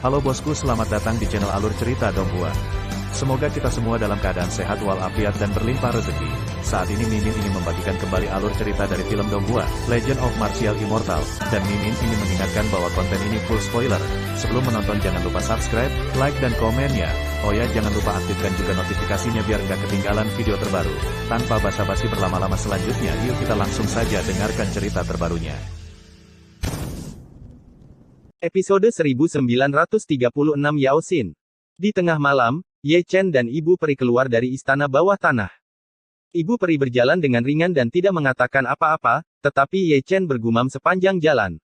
Halo bosku, selamat datang di channel Alur Cerita Donghua. Semoga kita semua dalam keadaan sehat walafiat dan berlimpah rezeki. Saat ini Mimin ingin membagikan kembali alur cerita dari film Donghua, Legend of Martial Immortal, dan Mimin ingin mengingatkan bahwa konten ini full spoiler. Sebelum menonton jangan lupa subscribe, like dan komen ya. Oh ya, jangan lupa aktifkan juga notifikasinya biar nggak ketinggalan video terbaru. Tanpa basa-basi berlama-lama selanjutnya, yuk kita langsung saja dengarkan cerita terbarunya. Episode 1936 Yao Xin. Di tengah malam, Ye Chen dan Ibu Peri keluar dari istana bawah tanah. Ibu Peri berjalan dengan ringan dan tidak mengatakan apa-apa, tetapi Ye Chen bergumam sepanjang jalan.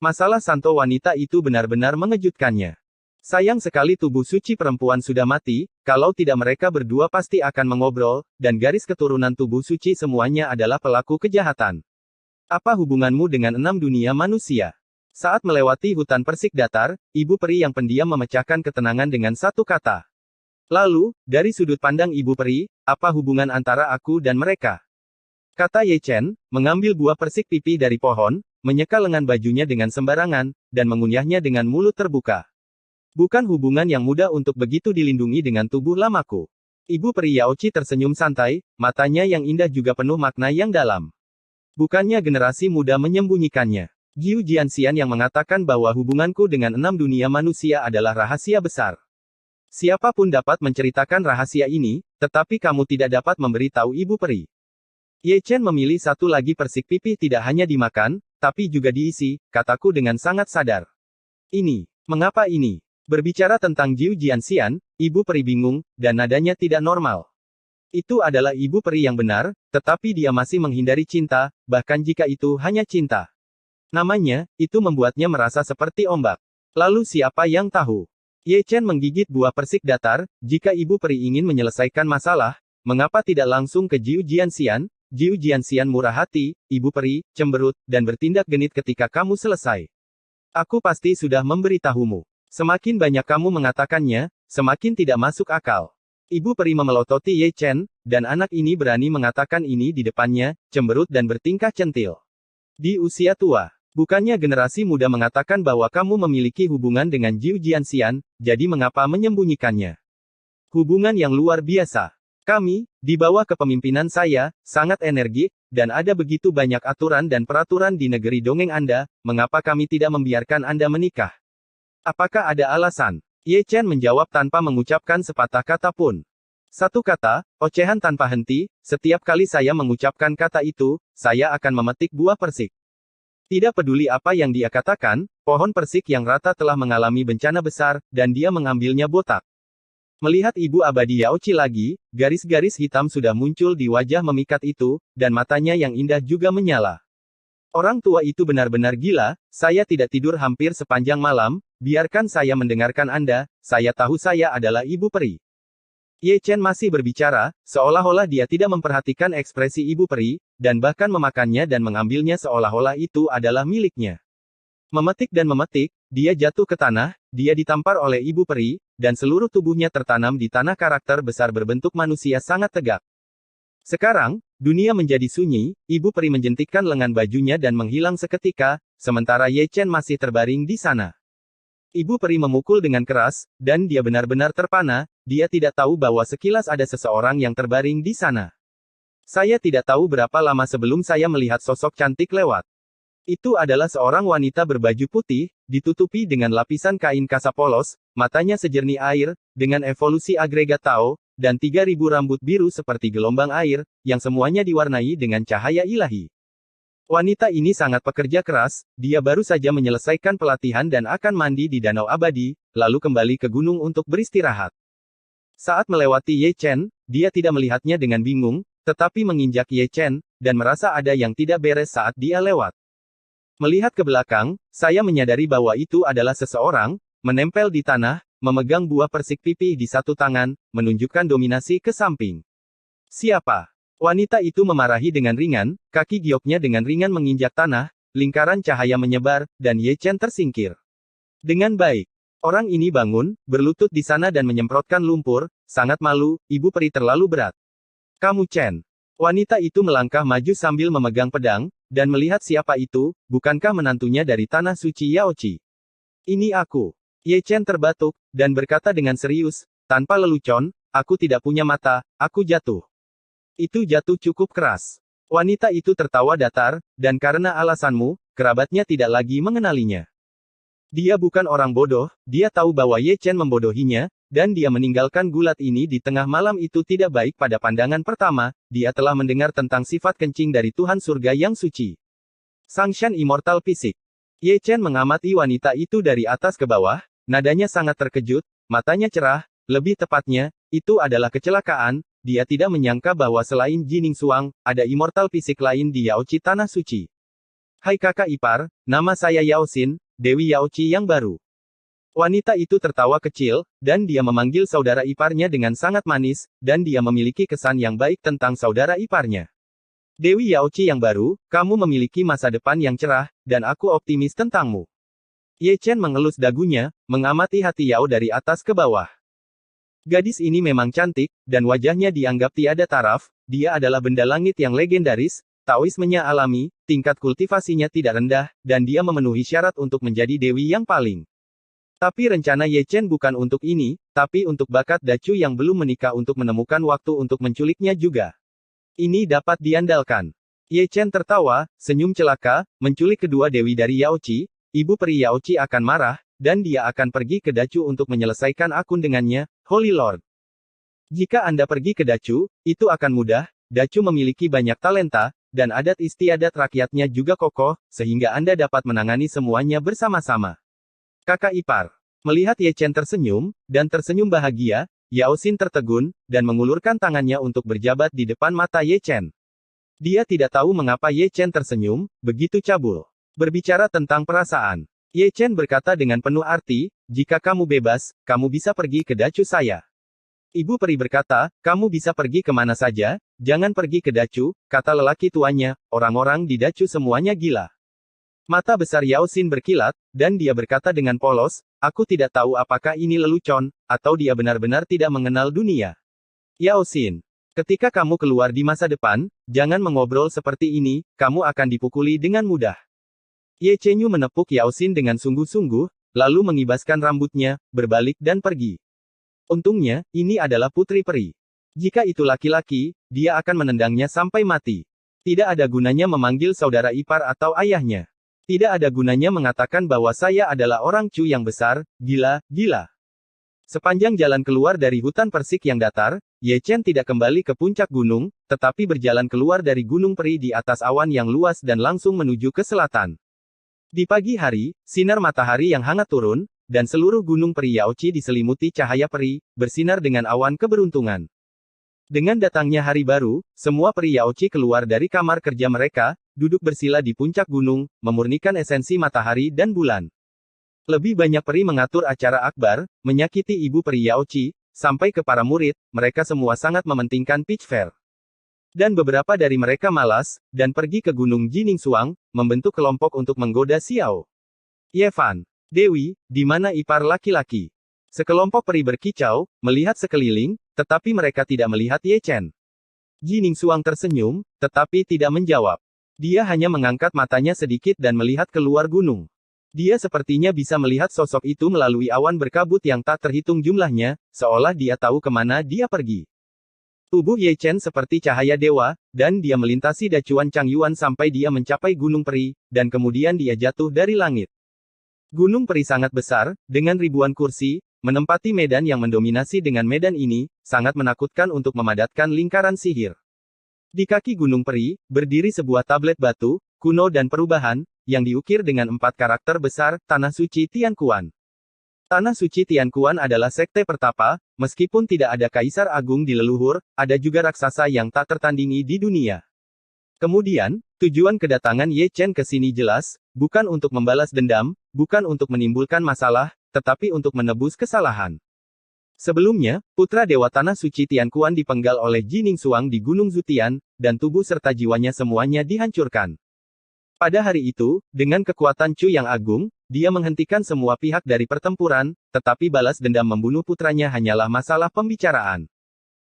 Masalah santo wanita itu benar-benar mengejutkannya. Sayang sekali tubuh suci perempuan sudah mati, kalau tidak mereka berdua pasti akan mengobrol, dan garis keturunan tubuh suci semuanya adalah pelaku kejahatan. Apa hubunganmu dengan 6 dunia manusia? Saat melewati hutan persik datar, Ibu Peri yang pendiam memecahkan ketenangan dengan satu kata. Lalu, dari sudut pandang Ibu Peri, apa hubungan antara aku dan mereka? Kata Ye Chen, mengambil buah persik pipi dari pohon, menyeka lengan bajunya dengan sembarangan, dan mengunyahnya dengan mulut terbuka. Bukan hubungan yang mudah untuk begitu dilindungi dengan tubuh lamaku. Ibu Peri Yaochi tersenyum santai, matanya yang indah juga penuh makna yang dalam. Bukannya generasi muda menyembunyikannya. Giu Jianxian yang mengatakan bahwa hubunganku dengan 6 dunia manusia adalah rahasia besar. Siapapun dapat menceritakan rahasia ini, tetapi kamu tidak dapat memberitahu Ibu Peri. Ye Chen memilih satu lagi persik pipi tidak hanya dimakan, tapi juga diisi, kataku dengan sangat sadar. Mengapa ini? Berbicara tentang Giu Jianxian, Ibu Peri bingung, dan nadanya tidak normal. Itu adalah Ibu Peri yang benar, tetapi dia masih menghindari cinta, bahkan jika itu hanya cinta. Namanya, itu membuatnya merasa seperti ombak. Lalu siapa yang tahu? Ye Chen menggigit buah persik datar, jika Ibu Peri ingin menyelesaikan masalah, mengapa tidak langsung ke Giu Jianxian? Giu Jianxian murah hati, Ibu Peri, cemberut, dan bertindak genit ketika kamu selesai. Aku pasti sudah memberitahumu. Semakin banyak kamu mengatakannya, semakin tidak masuk akal. Ibu Peri memelototi Ye Chen, dan anak ini berani mengatakan ini di depannya, cemberut dan bertingkah centil. Di usia tua. Bukannya generasi muda mengatakan bahwa kamu memiliki hubungan dengan Giu Jianxian, jadi mengapa menyembunyikannya? Hubungan yang luar biasa. Kami, di bawah kepemimpinan saya, sangat energik, dan ada begitu banyak aturan dan peraturan di negeri dongeng Anda, mengapa kami tidak membiarkan Anda menikah? Apakah ada alasan? Ye Chen menjawab tanpa mengucapkan sepatah kata pun. Satu kata, ocehan tanpa henti, setiap kali saya mengucapkan kata itu, saya akan memetik buah persik. Tidak peduli apa yang dia katakan, pohon persik yang rata telah mengalami bencana besar, dan dia mengambilnya botak. Melihat Ibu Abadi Yaochi lagi, garis-garis hitam sudah muncul di wajah memikat itu, dan matanya yang indah juga menyala. Orang tua itu benar-benar gila, saya tidak tidur hampir sepanjang malam, biarkan saya mendengarkan Anda, saya tahu saya adalah Ibu Peri. Ye Chen masih berbicara, seolah-olah dia tidak memperhatikan ekspresi Ibu Peri, dan bahkan memakannya dan mengambilnya seolah-olah itu adalah miliknya. Memetik dan memetik, dia jatuh ke tanah, dia ditampar oleh Ibu Peri, dan seluruh tubuhnya tertanam di tanah karakter besar berbentuk manusia sangat tegak. Sekarang, dunia menjadi sunyi, Ibu Peri menjentikkan lengan bajunya dan menghilang seketika, sementara Ye Chen masih terbaring di sana. Ibu Peri memukul dengan keras, dan dia benar-benar terpana, dia tidak tahu bahwa sekilas ada seseorang yang terbaring di sana. Saya tidak tahu berapa lama sebelum saya melihat sosok cantik lewat. Itu adalah seorang wanita berbaju putih, ditutupi dengan lapisan kain kasa polos, matanya sejernih air, dengan evolusi agregat Tao, dan 3.000 rambut biru seperti gelombang air, yang semuanya diwarnai dengan cahaya ilahi. Wanita ini sangat pekerja keras, dia baru saja menyelesaikan pelatihan dan akan mandi di danau abadi, lalu kembali ke gunung untuk beristirahat. Saat melewati Ye Chen, dia tidak melihatnya dengan bingung, tetapi menginjak Ye Chen, dan merasa ada yang tidak beres saat dia lewat. Melihat ke belakang, saya menyadari bahwa itu adalah seseorang, menempel di tanah, memegang buah persik pipi di satu tangan, menunjukkan dominasi ke samping. Siapa? Wanita itu memarahi dengan ringan, kaki gioknya dengan ringan menginjak tanah, lingkaran cahaya menyebar, dan Ye Chen tersingkir. Dengan baik. Orang ini bangun, berlutut di sana dan menyemprotkan lumpur, sangat malu, Ibu Peri terlalu berat. Kamu Chen. Wanita itu melangkah maju sambil memegang pedang, dan melihat siapa itu, bukankah menantunya dari tanah suci Yaochi? Ini aku. Ye Chen terbatuk, dan berkata dengan serius, tanpa lelucon, aku tidak punya mata, aku jatuh. Itu jatuh cukup keras. Wanita itu tertawa datar, dan karena alasanmu, kerabatnya tidak lagi mengenalinya. Dia bukan orang bodoh, dia tahu bahwa Ye Chen membodohinya, dan dia meninggalkan gulat ini di tengah malam itu tidak baik pada pandangan pertama, dia telah mendengar tentang sifat kencing dari Tuhan Surga yang suci. Sangshan Immortal Fisik. Ye Chen mengamati wanita itu dari atas ke bawah, nadanya sangat terkejut, matanya cerah, lebih tepatnya, itu adalah kecelakaan, dia tidak menyangka bahwa selain Jining Suang, ada immortal fisik lain di Yaoci Tanah Suci. Hai kakak ipar, nama saya Yao Xin, Dewi Yaoci yang baru. Wanita itu tertawa kecil, dan dia memanggil saudara iparnya dengan sangat manis, dan dia memiliki kesan yang baik tentang saudara iparnya. Dewi Yaoci yang baru, kamu memiliki masa depan yang cerah, dan aku optimis tentangmu. Ye Chen mengelus dagunya, mengamati hati Yao dari atas ke bawah. Gadis ini memang cantik, dan wajahnya dianggap tiada taraf, dia adalah benda langit yang legendaris, Taoismenya alami, tingkat kultivasinya tidak rendah, dan dia memenuhi syarat untuk menjadi dewi yang paling. Tapi rencana Ye Chen bukan untuk ini, tapi untuk bakat Dacu yang belum menikah untuk menemukan waktu untuk menculiknya juga. Ini dapat diandalkan. Ye Chen tertawa, senyum celaka, menculik kedua dewi dari Yaoci, ibu peri Yaoci akan marah, dan dia akan pergi ke Dacu untuk menyelesaikan akun dengannya, Holy Lord. Jika Anda pergi ke Dacu, itu akan mudah, Dacu memiliki banyak talenta, dan adat istiadat rakyatnya juga kokoh, sehingga Anda dapat menangani semuanya bersama-sama. Kakak ipar. Melihat Ye Chen tersenyum, dan tersenyum bahagia, Yao Xin tertegun, dan mengulurkan tangannya untuk berjabat di depan mata Ye Chen. Dia tidak tahu mengapa Ye Chen tersenyum, begitu cabul. Berbicara tentang perasaan. Ye Chen berkata dengan penuh arti, jika kamu bebas, kamu bisa pergi ke Dacu saya. Ibu peri berkata, kamu bisa pergi kemana saja, jangan pergi ke Dacu, kata lelaki tuanya, orang-orang di Dacu semuanya gila. Mata besar Yao Xin berkilat, dan dia berkata dengan polos, aku tidak tahu apakah ini lelucon, atau dia benar-benar tidak mengenal dunia. Yao Xin, ketika kamu keluar di masa depan, jangan mengobrol seperti ini, kamu akan dipukuli dengan mudah. Ye Chenyu menepuk Yao Xin dengan sungguh-sungguh, lalu mengibaskan rambutnya, berbalik dan pergi. Untungnya, ini adalah putri peri. Jika itu laki-laki, dia akan menendangnya sampai mati. Tidak ada gunanya memanggil saudara ipar atau ayahnya. Tidak ada gunanya mengatakan bahwa saya adalah orang Chu yang besar, gila. Sepanjang jalan keluar dari hutan persik yang datar, Ye Chen tidak kembali ke puncak gunung, tetapi berjalan keluar dari gunung peri di atas awan yang luas dan langsung menuju ke selatan. Di pagi hari, sinar matahari yang hangat turun, dan seluruh gunung peri Yaoci diselimuti cahaya peri, bersinar dengan awan keberuntungan. Dengan datangnya hari baru, semua peri Yaoci keluar dari kamar kerja mereka, duduk bersila di puncak gunung, memurnikan esensi matahari dan bulan. Lebih banyak peri mengatur acara akbar, menyakiti ibu peri Yaoci, sampai ke para murid, mereka semua sangat mementingkan pitch fair. Dan beberapa dari mereka malas, dan pergi ke gunung Jining Suang, membentuk kelompok untuk menggoda Xiao Yevan. Dewi, di mana ipar laki-laki? Sekelompok peri berkicau, melihat sekeliling, tetapi mereka tidak melihat Ye Chen. Jining Suang tersenyum, tetapi tidak menjawab. Dia hanya mengangkat matanya sedikit dan melihat keluar gunung. Dia sepertinya bisa melihat sosok itu melalui awan berkabut yang tak terhitung jumlahnya, seolah dia tahu kemana dia pergi. Tubuh Ye Chen seperti cahaya dewa, dan dia melintasi dacuan Changyuan sampai dia mencapai gunung peri, dan kemudian dia jatuh dari langit. Gunung peri sangat besar, dengan ribuan kursi, menempati medan yang mendominasi dengan medan ini, sangat menakutkan untuk memadatkan lingkaran sihir. Di kaki gunung peri, berdiri sebuah tablet batu, kuno dan perubahan, yang diukir dengan 4 karakter besar, Tanah Suci Tianquan. Tanah Suci Tianquan adalah sekte pertapa, meskipun tidak ada kaisar agung di leluhur, ada juga raksasa yang tak tertandingi di dunia. Kemudian, tujuan kedatangan Ye Chen ke sini jelas, bukan untuk membalas dendam, bukan untuk menimbulkan masalah, tetapi untuk menebus kesalahan. Sebelumnya, putra Dewa Tanah Suci Tianquan dipenggal oleh Jining Suang di Gunung Zutian, dan tubuh serta jiwanya semuanya dihancurkan. Pada hari itu, dengan kekuatan Chu yang agung, dia menghentikan semua pihak dari pertempuran, tetapi balas dendam membunuh putranya hanyalah masalah pembicaraan.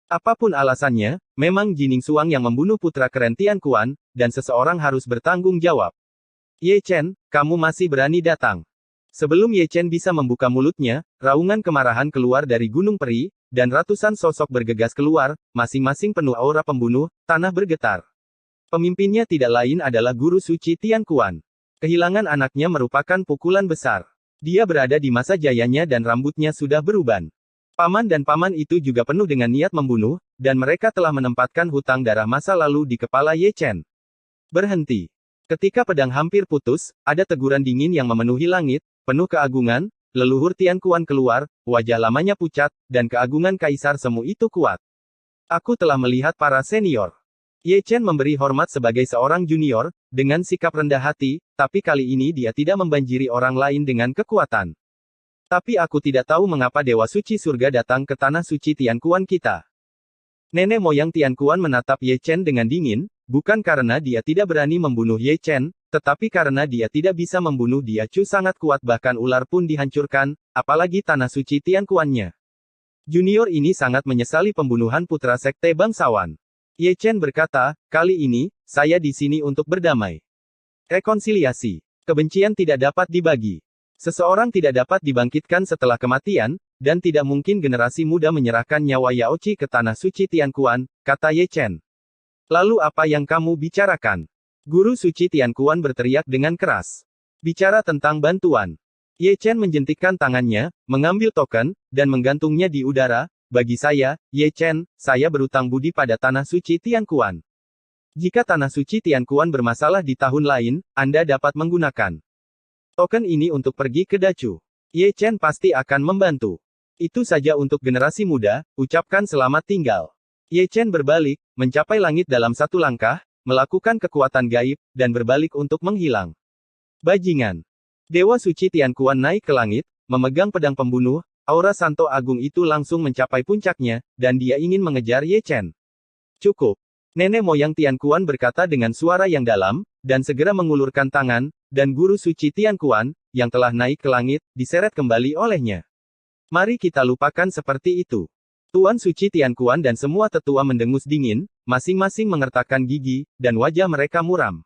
Apapun alasannya, memang Jining Suang yang membunuh putra keren Tianquan, dan seseorang harus bertanggung jawab. Ye Chen, kamu masih berani datang. Sebelum Ye Chen bisa membuka mulutnya, raungan kemarahan keluar dari Gunung Peri, dan ratusan sosok bergegas keluar, masing-masing penuh aura pembunuh, tanah bergetar. Pemimpinnya tidak lain adalah Guru Suci Tian Kuan. Kehilangan anaknya merupakan pukulan besar. Dia berada di masa jayanya dan rambutnya sudah beruban. Paman dan paman itu juga penuh dengan niat membunuh, dan mereka telah menempatkan hutang darah masa lalu di kepala Ye Chen. Berhenti. Ketika pedang hampir putus, ada teguran dingin yang memenuhi langit, penuh keagungan, leluhur Tian Kuan keluar, wajah lamanya pucat, dan keagungan Kaisar Semu itu kuat. Aku telah melihat para senior. Ye Chen memberi hormat sebagai seorang junior, dengan sikap rendah hati, tapi kali ini dia tidak membanjiri orang lain dengan kekuatan. Tapi aku tidak tahu mengapa Dewa Suci Surga datang ke tanah suci Tian Kuan kita. Nenek moyang Tian Kuan menatap Ye Chen dengan dingin, bukan karena dia tidak berani membunuh Ye Chen, tetapi karena dia tidak bisa membunuh dia. Chu sangat kuat, bahkan ular pun dihancurkan, apalagi tanah suci Tian Kuan-nya. Junior ini sangat menyesali pembunuhan putra sekte bangsawan. Ye Chen berkata, kali ini, saya di sini untuk berdamai. Rekonsiliasi. Kebencian tidak dapat dibagi. Seseorang tidak dapat dibangkitkan setelah kematian, dan tidak mungkin generasi muda menyerahkan nyawa Yao Qi ke tanah suci Tian Kuan, kata Ye Chen. Lalu apa yang kamu bicarakan? Guru Suci Tian Kuan berteriak dengan keras. Bicara tentang bantuan. Ye Chen menjentikkan tangannya, mengambil token, dan menggantungnya di udara. Bagi saya, Ye Chen, saya berutang budi pada tanah suci Tian Kuan. Jika tanah suci Tian Kuan bermasalah di tahun lain, Anda dapat menggunakan token ini untuk pergi ke Dacu. Ye Chen pasti akan membantu. Itu saja untuk generasi muda, ucapkan selamat tinggal. Ye Chen berbalik, mencapai langit dalam satu langkah, melakukan kekuatan gaib, dan berbalik untuk menghilang. Bajingan. Dewa Suci Tian Kuan naik ke langit, memegang pedang pembunuh. Aura Santo Agung itu langsung mencapai puncaknya, dan dia ingin mengejar Ye Chen. Cukup. Nenek moyang Tian Kuan berkata dengan suara yang dalam, dan segera mengulurkan tangan, dan Guru Suci Tian Kuan, yang telah naik ke langit, diseret kembali olehnya. Mari kita lupakan seperti itu. Tuan Suci Tian Kuan dan semua tetua mendengus dingin, masing-masing mengertakkan gigi, dan wajah mereka muram.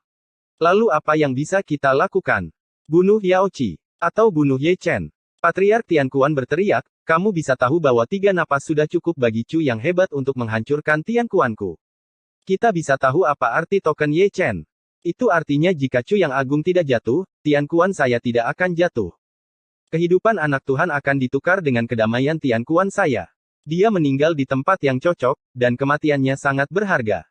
Lalu apa yang bisa kita lakukan? Bunuh Yao Qi, atau bunuh Ye Chen? Patriark Tian Kuan berteriak, kamu bisa tahu bahwa 3 napas sudah cukup bagi Chu yang hebat untuk menghancurkan Tian Kuanku. Kita bisa tahu apa arti token Ye Chen. Itu artinya jika Chu yang agung tidak jatuh, Tian Kuan saya tidak akan jatuh. Kehidupan anak Tuhan akan ditukar dengan kedamaian Tian Kuan saya. Dia meninggal di tempat yang cocok, dan kematiannya sangat berharga.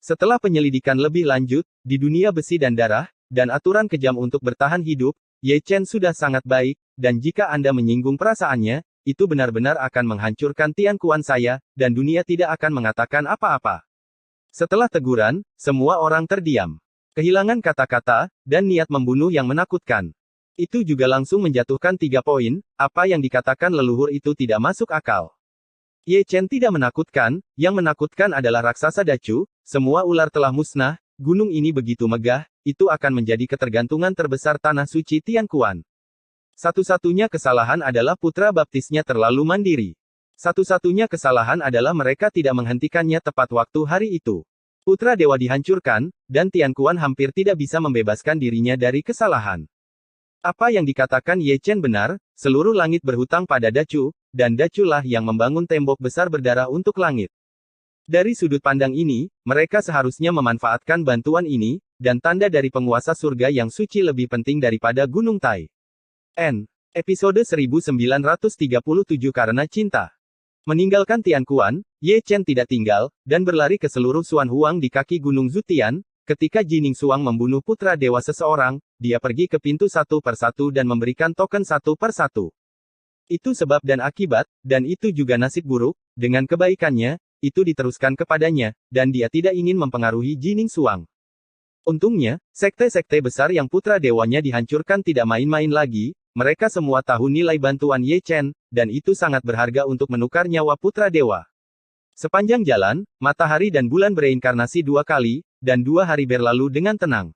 Setelah penyelidikan lebih lanjut, di dunia besi dan darah, dan aturan kejam untuk bertahan hidup, Ye Chen sudah sangat baik, dan jika Anda menyinggung perasaannya, itu benar-benar akan menghancurkan Tian Kuan saya, dan dunia tidak akan mengatakan apa-apa. Setelah teguran, semua orang terdiam. Kehilangan kata-kata, dan niat membunuh yang menakutkan. Itu juga langsung menjatuhkan 3 poin, apa yang dikatakan leluhur itu tidak masuk akal. Ye Chen tidak menakutkan, yang menakutkan adalah raksasa Dacu, semua ular telah musnah, gunung ini begitu megah, itu akan menjadi ketergantungan terbesar tanah suci Tian Kuan. Satu-satunya kesalahan adalah putra baptisnya terlalu mandiri. Satu-satunya kesalahan adalah mereka tidak menghentikannya tepat waktu hari itu. Putra dewa dihancurkan, dan Tian Kuan hampir tidak bisa membebaskan dirinya dari kesalahan. Apa yang dikatakan Ye Chen benar, seluruh langit berhutang pada Dacu, dan Dacu lah yang membangun tembok besar berdarah untuk langit. Dari sudut pandang ini, mereka seharusnya memanfaatkan bantuan ini, dan tanda dari penguasa surga yang suci lebih penting daripada Gunung Tai. Episode 1937 Karena Cinta. Meninggalkan Tian Kuan, Ye Chen tidak tinggal, dan berlari ke seluruh Xuan Huang di kaki Gunung Zutian. Ketika Jining Xuang membunuh putra dewa seseorang, dia pergi ke pintu satu persatu dan memberikan token satu persatu. Itu sebab dan akibat, dan itu juga nasib buruk, dengan kebaikannya, itu diteruskan kepadanya, dan dia tidak ingin mempengaruhi Jining Xuang. Untungnya, sekte-sekte besar yang putra dewanya dihancurkan tidak main-main lagi, mereka semua tahu nilai bantuan Ye Chen, dan itu sangat berharga untuk menukar nyawa putra dewa. Sepanjang jalan, matahari dan bulan bereinkarnasi 2 kali, dan 2 hari berlalu dengan tenang.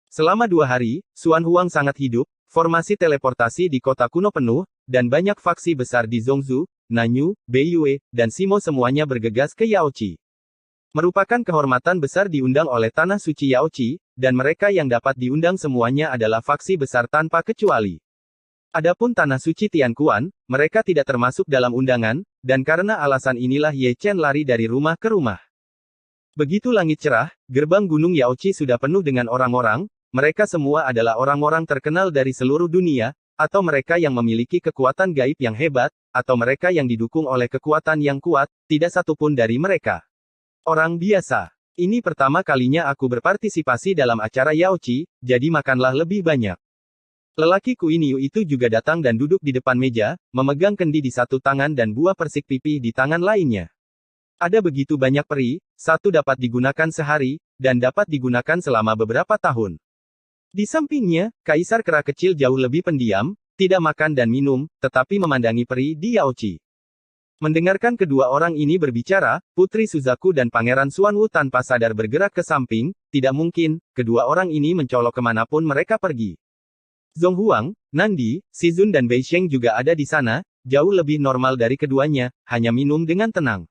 Selama 2 hari, Xuan Huang sangat hidup, formasi teleportasi di kota kuno penuh, dan banyak faksi besar di Zhongzhou, Nanyu, Beiyue, dan Simo semuanya bergegas ke Yao Qi. Merupakan kehormatan besar diundang oleh tanah suci Yao Qi, dan mereka yang dapat diundang semuanya adalah faksi besar tanpa kecuali. Adapun Tanah Suci Tianquan, mereka tidak termasuk dalam undangan, dan karena alasan inilah Ye Chen lari dari rumah ke rumah. Begitu langit cerah, gerbang Gunung Yaoqi sudah penuh dengan orang-orang, mereka semua adalah orang-orang terkenal dari seluruh dunia, atau mereka yang memiliki kekuatan gaib yang hebat, atau mereka yang didukung oleh kekuatan yang kuat, tidak satupun dari mereka orang biasa. Ini pertama kalinya aku berpartisipasi dalam acara Yaoqi, jadi makanlah lebih banyak. Lelaki Kuiniu itu juga datang dan duduk di depan meja, memegang kendi di satu tangan dan buah persik pipih di tangan lainnya. Ada begitu banyak peri, satu dapat digunakan sehari, dan dapat digunakan selama beberapa tahun. Di sampingnya, Kaisar Kera kecil jauh lebih pendiam, tidak makan dan minum, tetapi memandangi peri di Yaoqi. Mendengarkan kedua orang ini berbicara, Putri Suzaku dan Pangeran Xuanwu tanpa sadar bergerak ke samping, tidak mungkin, kedua orang ini mencolok kemanapun mereka pergi. Zhong Huang, Nandi, Shizun dan Bei Sheng juga ada di sana, jauh lebih normal dari keduanya, hanya minum dengan tenang.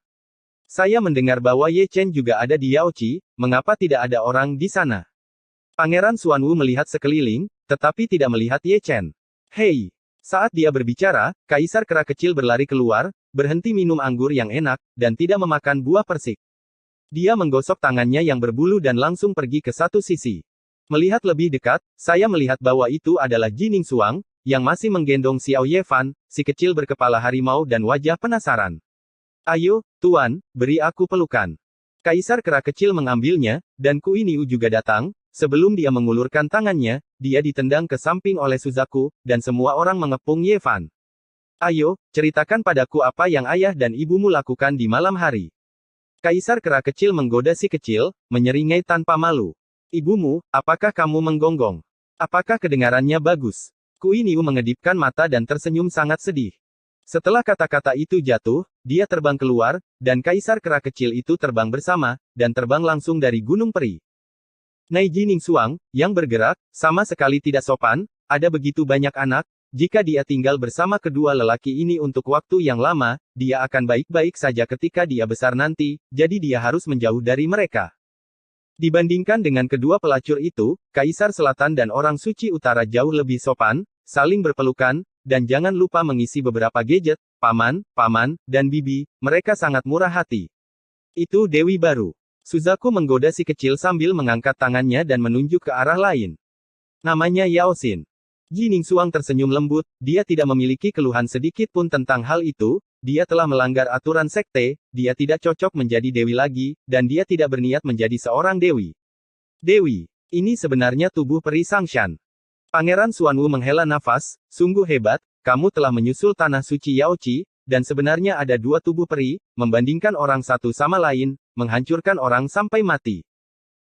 Saya mendengar bahwa Ye Chen juga ada di Yaoqi, mengapa tidak ada orang di sana? Pangeran Xuanwu melihat sekeliling, tetapi tidak melihat Ye Chen. Hei! Saat dia berbicara, Kaisar Kera kecil berlari keluar, berhenti minum anggur yang enak, dan tidak memakan buah persik. Dia menggosok tangannya yang berbulu dan langsung pergi ke satu sisi. Melihat lebih dekat, saya melihat bahwa itu adalah Jining Xuang, yang masih menggendong Xiao Yefan, si kecil berkepala harimau dan wajah penasaran. Ayo, Tuan, beri aku pelukan. Kaisar Kera kecil mengambilnya, dan Kuiniu juga datang. Sebelum dia mengulurkan tangannya, dia ditendang ke samping oleh Suzaku, dan semua orang mengepung Yefan. Ayo, ceritakan padaku apa yang ayah dan ibumu lakukan di malam hari. Kaisar Kera kecil menggoda si kecil, menyeringai tanpa malu. Ibumu, apakah kamu menggonggong? Apakah kedengarannya bagus? Kuiniu mengedipkan mata dan tersenyum sangat sedih. Setelah kata-kata itu jatuh, dia terbang keluar, dan Kaisar Kera kecil itu terbang bersama, dan terbang langsung dari Gunung Peri. Nai Jining Xuang, yang bergerak, sama sekali tidak sopan, ada begitu banyak anak, jika dia tinggal bersama kedua lelaki ini untuk waktu yang lama, dia akan baik-baik saja ketika dia besar nanti, jadi dia harus menjauh dari mereka. Dibandingkan dengan kedua pelacur itu, Kaisar Selatan dan orang suci utara jauh lebih sopan, saling berpelukan, dan jangan lupa mengisi beberapa gadget, paman, dan bibi, mereka sangat murah hati. Itu Dewi baru. Suzaku menggoda si kecil sambil mengangkat tangannya dan menunjuk ke arah lain. Namanya Yao Xin. Jining Xuang tersenyum lembut, dia tidak memiliki keluhan sedikit pun tentang hal itu, dia telah melanggar aturan sekte, dia tidak cocok menjadi dewi lagi, dan dia tidak berniat menjadi seorang dewi. Dewi, ini sebenarnya tubuh peri Sangshan. Pangeran Xuanwu menghela nafas, sungguh hebat, kamu telah menyusul tanah suci Yaoqi, dan sebenarnya ada dua tubuh peri, membandingkan orang satu sama lain, menghancurkan orang sampai mati.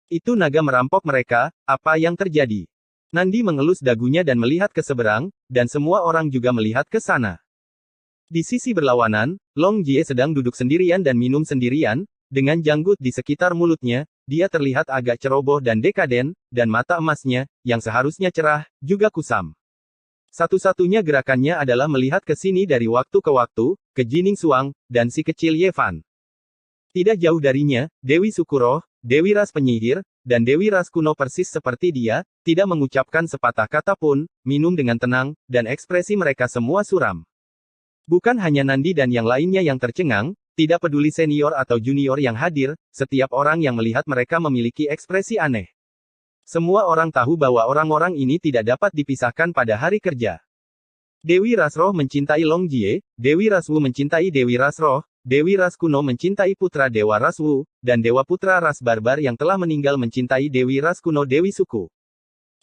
Itu naga merampok mereka, apa yang terjadi? Nandi mengelus dagunya dan melihat ke seberang, dan semua orang juga melihat ke sana. Di sisi berlawanan, Long Jie sedang duduk sendirian dan minum sendirian, dengan janggut di sekitar mulutnya, dia terlihat agak ceroboh dan dekaden, dan mata emasnya, yang seharusnya cerah, juga kusam. Satu-satunya gerakannya adalah melihat ke sini dari waktu ke waktu, ke Jining Xuang, dan si kecil Yefan. Tidak jauh darinya, Dewi Sukuroh, Dewi Ras Penyihir, dan Dewi Ras kuno persis seperti dia, tidak mengucapkan sepatah kata pun, minum dengan tenang, dan ekspresi mereka semua suram. Bukan hanya Nandi dan yang lainnya yang tercengang, tidak peduli senior atau junior yang hadir, setiap orang yang melihat mereka memiliki ekspresi aneh. Semua orang tahu bahwa orang-orang ini tidak dapat dipisahkan pada hari kerja. Dewi Ras Roh mencintai Long Jie, Dewi Ras Wu mencintai Dewi Ras Roh, Dewi Ras kuno mencintai putra Dewa Ras Wu, dan Dewa Putra Ras Barbar yang telah meninggal mencintai Dewi Ras kuno Dewi Suku.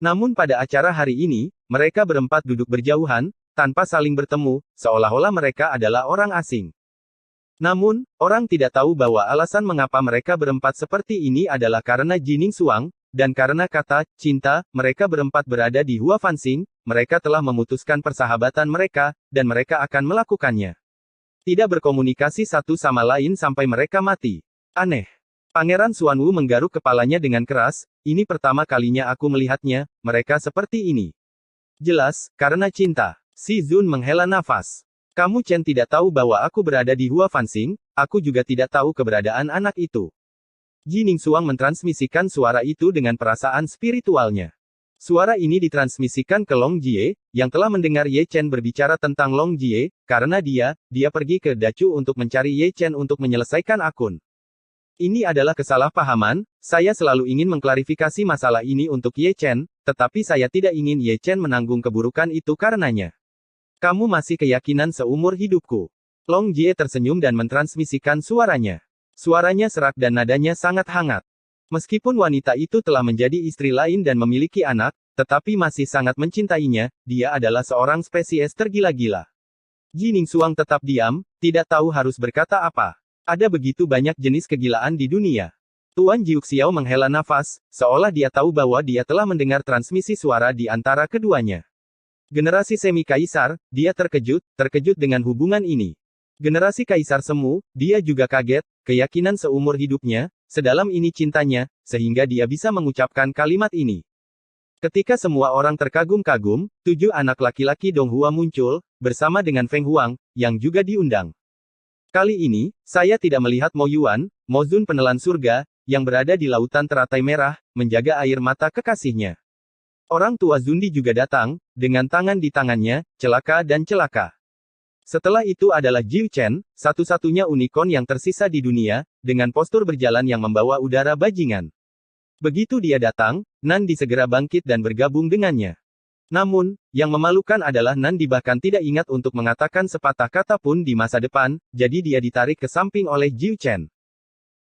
Namun pada acara hari ini, mereka berempat duduk berjauhan, tanpa saling bertemu, seolah-olah mereka adalah orang asing. Namun, orang tidak tahu bahwa alasan mengapa mereka berempat seperti ini adalah karena Jining Xuang, dan karena kata cinta, mereka berempat berada di Hua Fanxing, mereka telah memutuskan persahabatan mereka, dan mereka akan melakukannya. Tidak berkomunikasi satu sama lain sampai mereka mati. Aneh. Pangeran Xuanwu menggaruk kepalanya dengan keras, ini pertama kalinya aku melihatnya, mereka seperti ini. Jelas, karena cinta. Si Zun menghela nafas. Kamu Chen tidak tahu bahwa aku berada di Hua Fanxing, aku juga tidak tahu keberadaan anak itu. Jining Xuang mentransmisikan suara itu dengan perasaan spiritualnya. Suara ini ditransmisikan ke Long Jie, yang telah mendengar Ye Chen berbicara tentang Long Jie, karena dia pergi ke Dacu untuk mencari Ye Chen untuk menyelesaikan akun. Ini adalah kesalahpahaman, saya selalu ingin mengklarifikasi masalah ini untuk Ye Chen, tetapi saya tidak ingin Ye Chen menanggung keburukan itu karenanya. Kamu masih keyakinan seumur hidupku. Long Jie tersenyum dan mentransmisikan suaranya. Suaranya serak dan nadanya sangat hangat. Meskipun wanita itu telah menjadi istri lain dan memiliki anak, tetapi masih sangat mencintainya, dia adalah seorang spesies tergila-gila. Ji Ningsuang tetap diam, tidak tahu harus berkata apa. Ada begitu banyak jenis kegilaan di dunia. Tuan Jiuxiao menghela nafas, seolah dia tahu bahwa dia telah mendengar transmisi suara di antara keduanya. Generasi semi-kaisar, dia terkejut dengan hubungan ini. Generasi kaisar semu, dia juga kaget, keyakinan seumur hidupnya, sedalam ini cintanya, sehingga dia bisa mengucapkan kalimat ini. Ketika semua orang terkagum-kagum, 7 anak laki-laki Donghua muncul, bersama dengan Feng Huang, yang juga diundang. Kali ini, saya tidak melihat Mo Yuan, Mo Zun penelan surga, yang berada di lautan teratai merah, menjaga air mata kekasihnya. Orang tua Zundi juga datang, dengan tangan di tangannya, celaka dan celaka. Setelah itu adalah Jiu Chen, satu-satunya unicorn yang tersisa di dunia, dengan postur berjalan yang membawa udara bajingan. Begitu dia datang, Nandi segera bangkit dan bergabung dengannya. Namun, yang memalukan adalah Nandi bahkan tidak ingat untuk mengatakan sepatah kata pun di masa depan, jadi dia ditarik ke samping oleh Jiu Chen.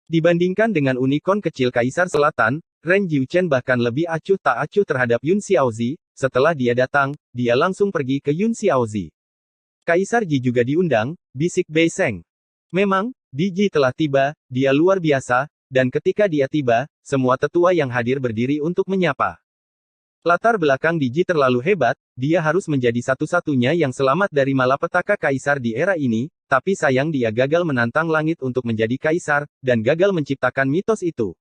Dibandingkan dengan unicorn kecil Kaisar Selatan, Ren Jiu Chen bahkan lebih acuh tak acuh terhadap Yun Xiaozi. Setelah dia datang, dia langsung pergi ke Yun Xiaozi. Kaisar Ji juga diundang, bisik Bei Seng. Memang, Ji telah tiba, dia luar biasa, dan ketika dia tiba, semua tetua yang hadir berdiri untuk menyapa. Latar belakang Ji terlalu hebat, dia harus menjadi satu-satunya yang selamat dari malapetaka kaisar di era ini, tapi sayang dia gagal menantang langit untuk menjadi kaisar, dan gagal menciptakan mitos itu.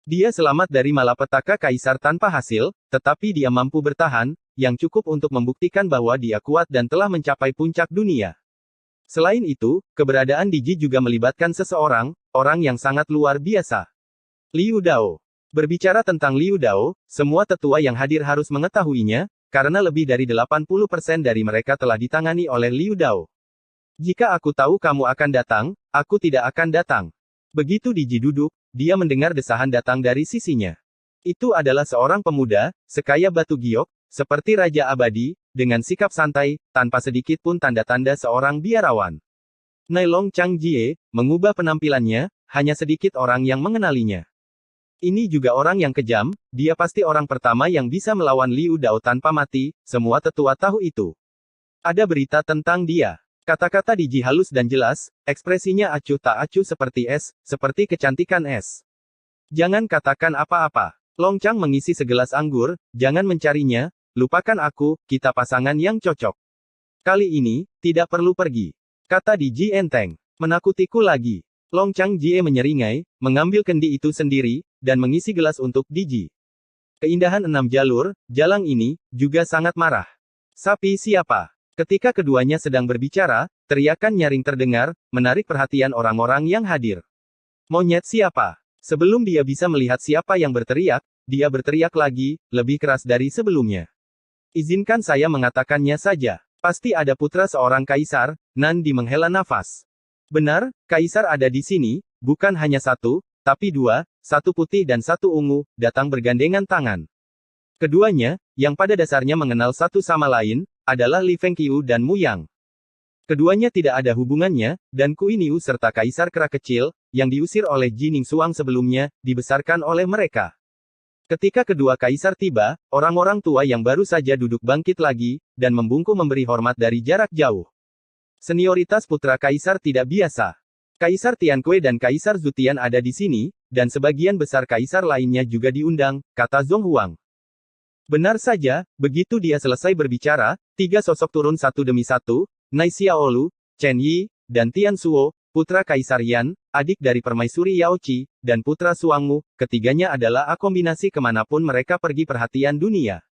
Dia selamat dari malapetaka kaisar tanpa hasil, tetapi dia mampu bertahan, yang cukup untuk membuktikan bahwa dia kuat dan telah mencapai puncak dunia. Selain itu, keberadaan Ji juga melibatkan seseorang, orang yang sangat luar biasa. Liu Dao. Berbicara tentang Liu Dao, semua tetua yang hadir harus mengetahuinya, karena lebih dari 80% dari mereka telah ditangani oleh Liu Dao. Jika aku tahu kamu akan datang, aku tidak akan datang. Begitu Ji duduk, dia mendengar desahan datang dari sisinya. Itu adalah seorang pemuda, sekaya batu giok, seperti Raja Abadi, dengan sikap santai, tanpa sedikit pun tanda-tanda seorang biarawan. Nailong Chang Jie, mengubah penampilannya, hanya sedikit orang yang mengenalinya. Ini juga orang yang kejam, dia pasti orang pertama yang bisa melawan Liu Dao tanpa mati, semua tetua tahu itu. Ada berita tentang dia. Kata-kata Ji halus dan jelas, ekspresinya acuh tak acuh seperti es, seperti kecantikan es. Jangan katakan apa-apa. Long Chang mengisi segelas anggur, jangan mencarinya, lupakan aku, kita pasangan yang cocok. Kali ini, tidak perlu pergi. Kata Ji enteng. Menakutiku lagi. Long Chang Jie menyeringai, mengambil kendi itu sendiri, dan mengisi gelas untuk Ji. Keindahan 6 jalur, jalang ini, juga sangat marah. Sapi siapa? Ketika keduanya sedang berbicara, teriakan nyaring terdengar, menarik perhatian orang-orang yang hadir. Monyet siapa? Sebelum dia bisa melihat siapa yang berteriak, dia berteriak lagi, lebih keras dari sebelumnya. Izinkan saya mengatakannya saja. Pasti ada putra seorang kaisar, Nandi menghela nafas. Benar, kaisar ada di sini, bukan hanya satu, tapi 2, satu putih dan satu ungu, datang bergandengan tangan. Keduanya, yang pada dasarnya mengenal satu sama lain, adalah Li Fengqiu dan Mu Yang. Keduanya tidak ada hubungannya, dan Kuiniu serta kaisar kera kecil, yang diusir oleh Ji Ningsuang sebelumnya, dibesarkan oleh mereka. Ketika kedua kaisar tiba, orang-orang tua yang baru saja duduk bangkit lagi, dan membungkuk memberi hormat dari jarak jauh. Senioritas putra kaisar tidak biasa. Kaisar Tianque dan Kaisar Zutian ada di sini, dan sebagian besar kaisar lainnya juga diundang, kata Zhong Huang. Benar saja, begitu dia selesai berbicara, 3 sosok turun satu demi satu, Nai Xiaolu, Chen Yi, dan Tian Suo, putra Kaisar Yan, adik dari permaisuri Yao Qi, dan putra Suangmu, ketiganya adalah kombinasi kemanapun mereka pergi perhatian dunia.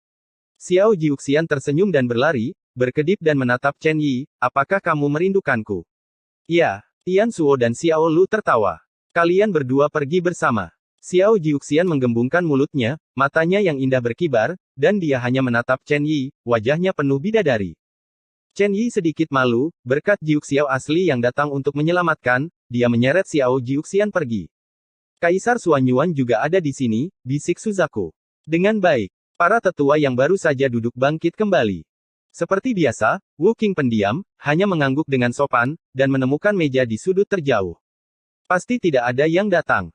Xiao Jiuxian tersenyum dan berlari, berkedip dan menatap Chen Yi, apakah kamu merindukanku? Ya, Tian Suo dan Xiao Lu tertawa. Kalian berdua pergi bersama. Xiao Jiuxian menggembungkan mulutnya, matanya yang indah berkibar, dan dia hanya menatap Chen Yi, wajahnya penuh bidadari. Chen Yi sedikit malu, berkat Jiuxiao asli yang datang untuk menyelamatkan, dia menyeret Xiao Jiuxian pergi. Kaisar Xuanyuan juga ada di sini, bisik Suzaku. Dengan baik, para tetua yang baru saja duduk bangkit kembali. Seperti biasa, Wu Qing pendiam, hanya mengangguk dengan sopan, dan menemukan meja di sudut terjauh. Pasti tidak ada yang datang.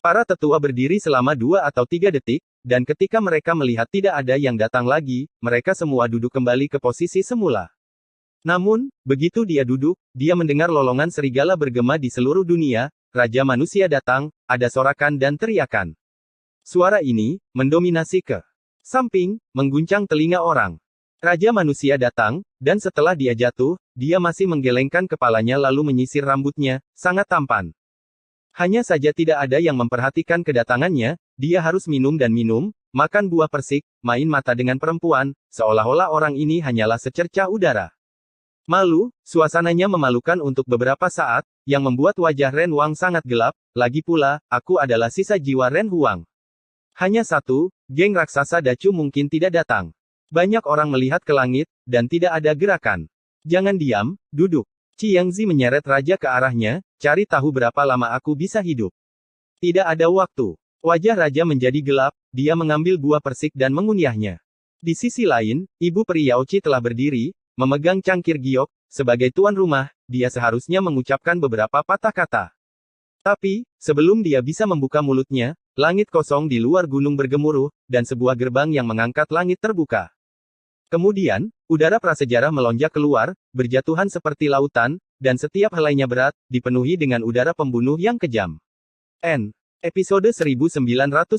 Para tetua berdiri selama 2 atau 3 detik, dan ketika mereka melihat tidak ada yang datang lagi, mereka semua duduk kembali ke posisi semula. Namun, begitu dia duduk, dia mendengar lolongan serigala bergema di seluruh dunia, Raja Manusia datang, ada sorakan dan teriakan. Suara ini, mendominasi ke samping, mengguncang telinga orang. Raja Manusia datang, dan setelah dia jatuh, dia masih menggelengkan kepalanya lalu menyisir rambutnya, sangat tampan. Hanya saja tidak ada yang memperhatikan kedatangannya, dia harus minum dan minum, makan buah persik, main mata dengan perempuan, seolah-olah orang ini hanyalah secercah udara. Malu, suasananya memalukan untuk beberapa saat, yang membuat wajah Ren Huang sangat gelap, lagi pula, aku adalah sisa jiwa Ren Huang. Hanya satu, geng raksasa Dacu mungkin tidak datang. Banyak orang melihat ke langit, dan tidak ada gerakan. Jangan diam, duduk. Qiangzi menyeret raja ke arahnya, cari tahu berapa lama aku bisa hidup. Tidak ada waktu. Wajah raja menjadi gelap, dia mengambil buah persik dan mengunyahnya. Di sisi lain, Ibu Peri Yaoqi telah berdiri, memegang cangkir giok, sebagai tuan rumah, dia seharusnya mengucapkan beberapa patah kata. Tapi, sebelum dia bisa membuka mulutnya, langit kosong di luar gunung bergemuruh, dan sebuah gerbang yang mengangkat langit terbuka. Kemudian, udara prasejarah melonjak keluar, berjatuhan seperti lautan, dan setiap helainya berat, dipenuhi dengan udara pembunuh yang kejam. Episode 1938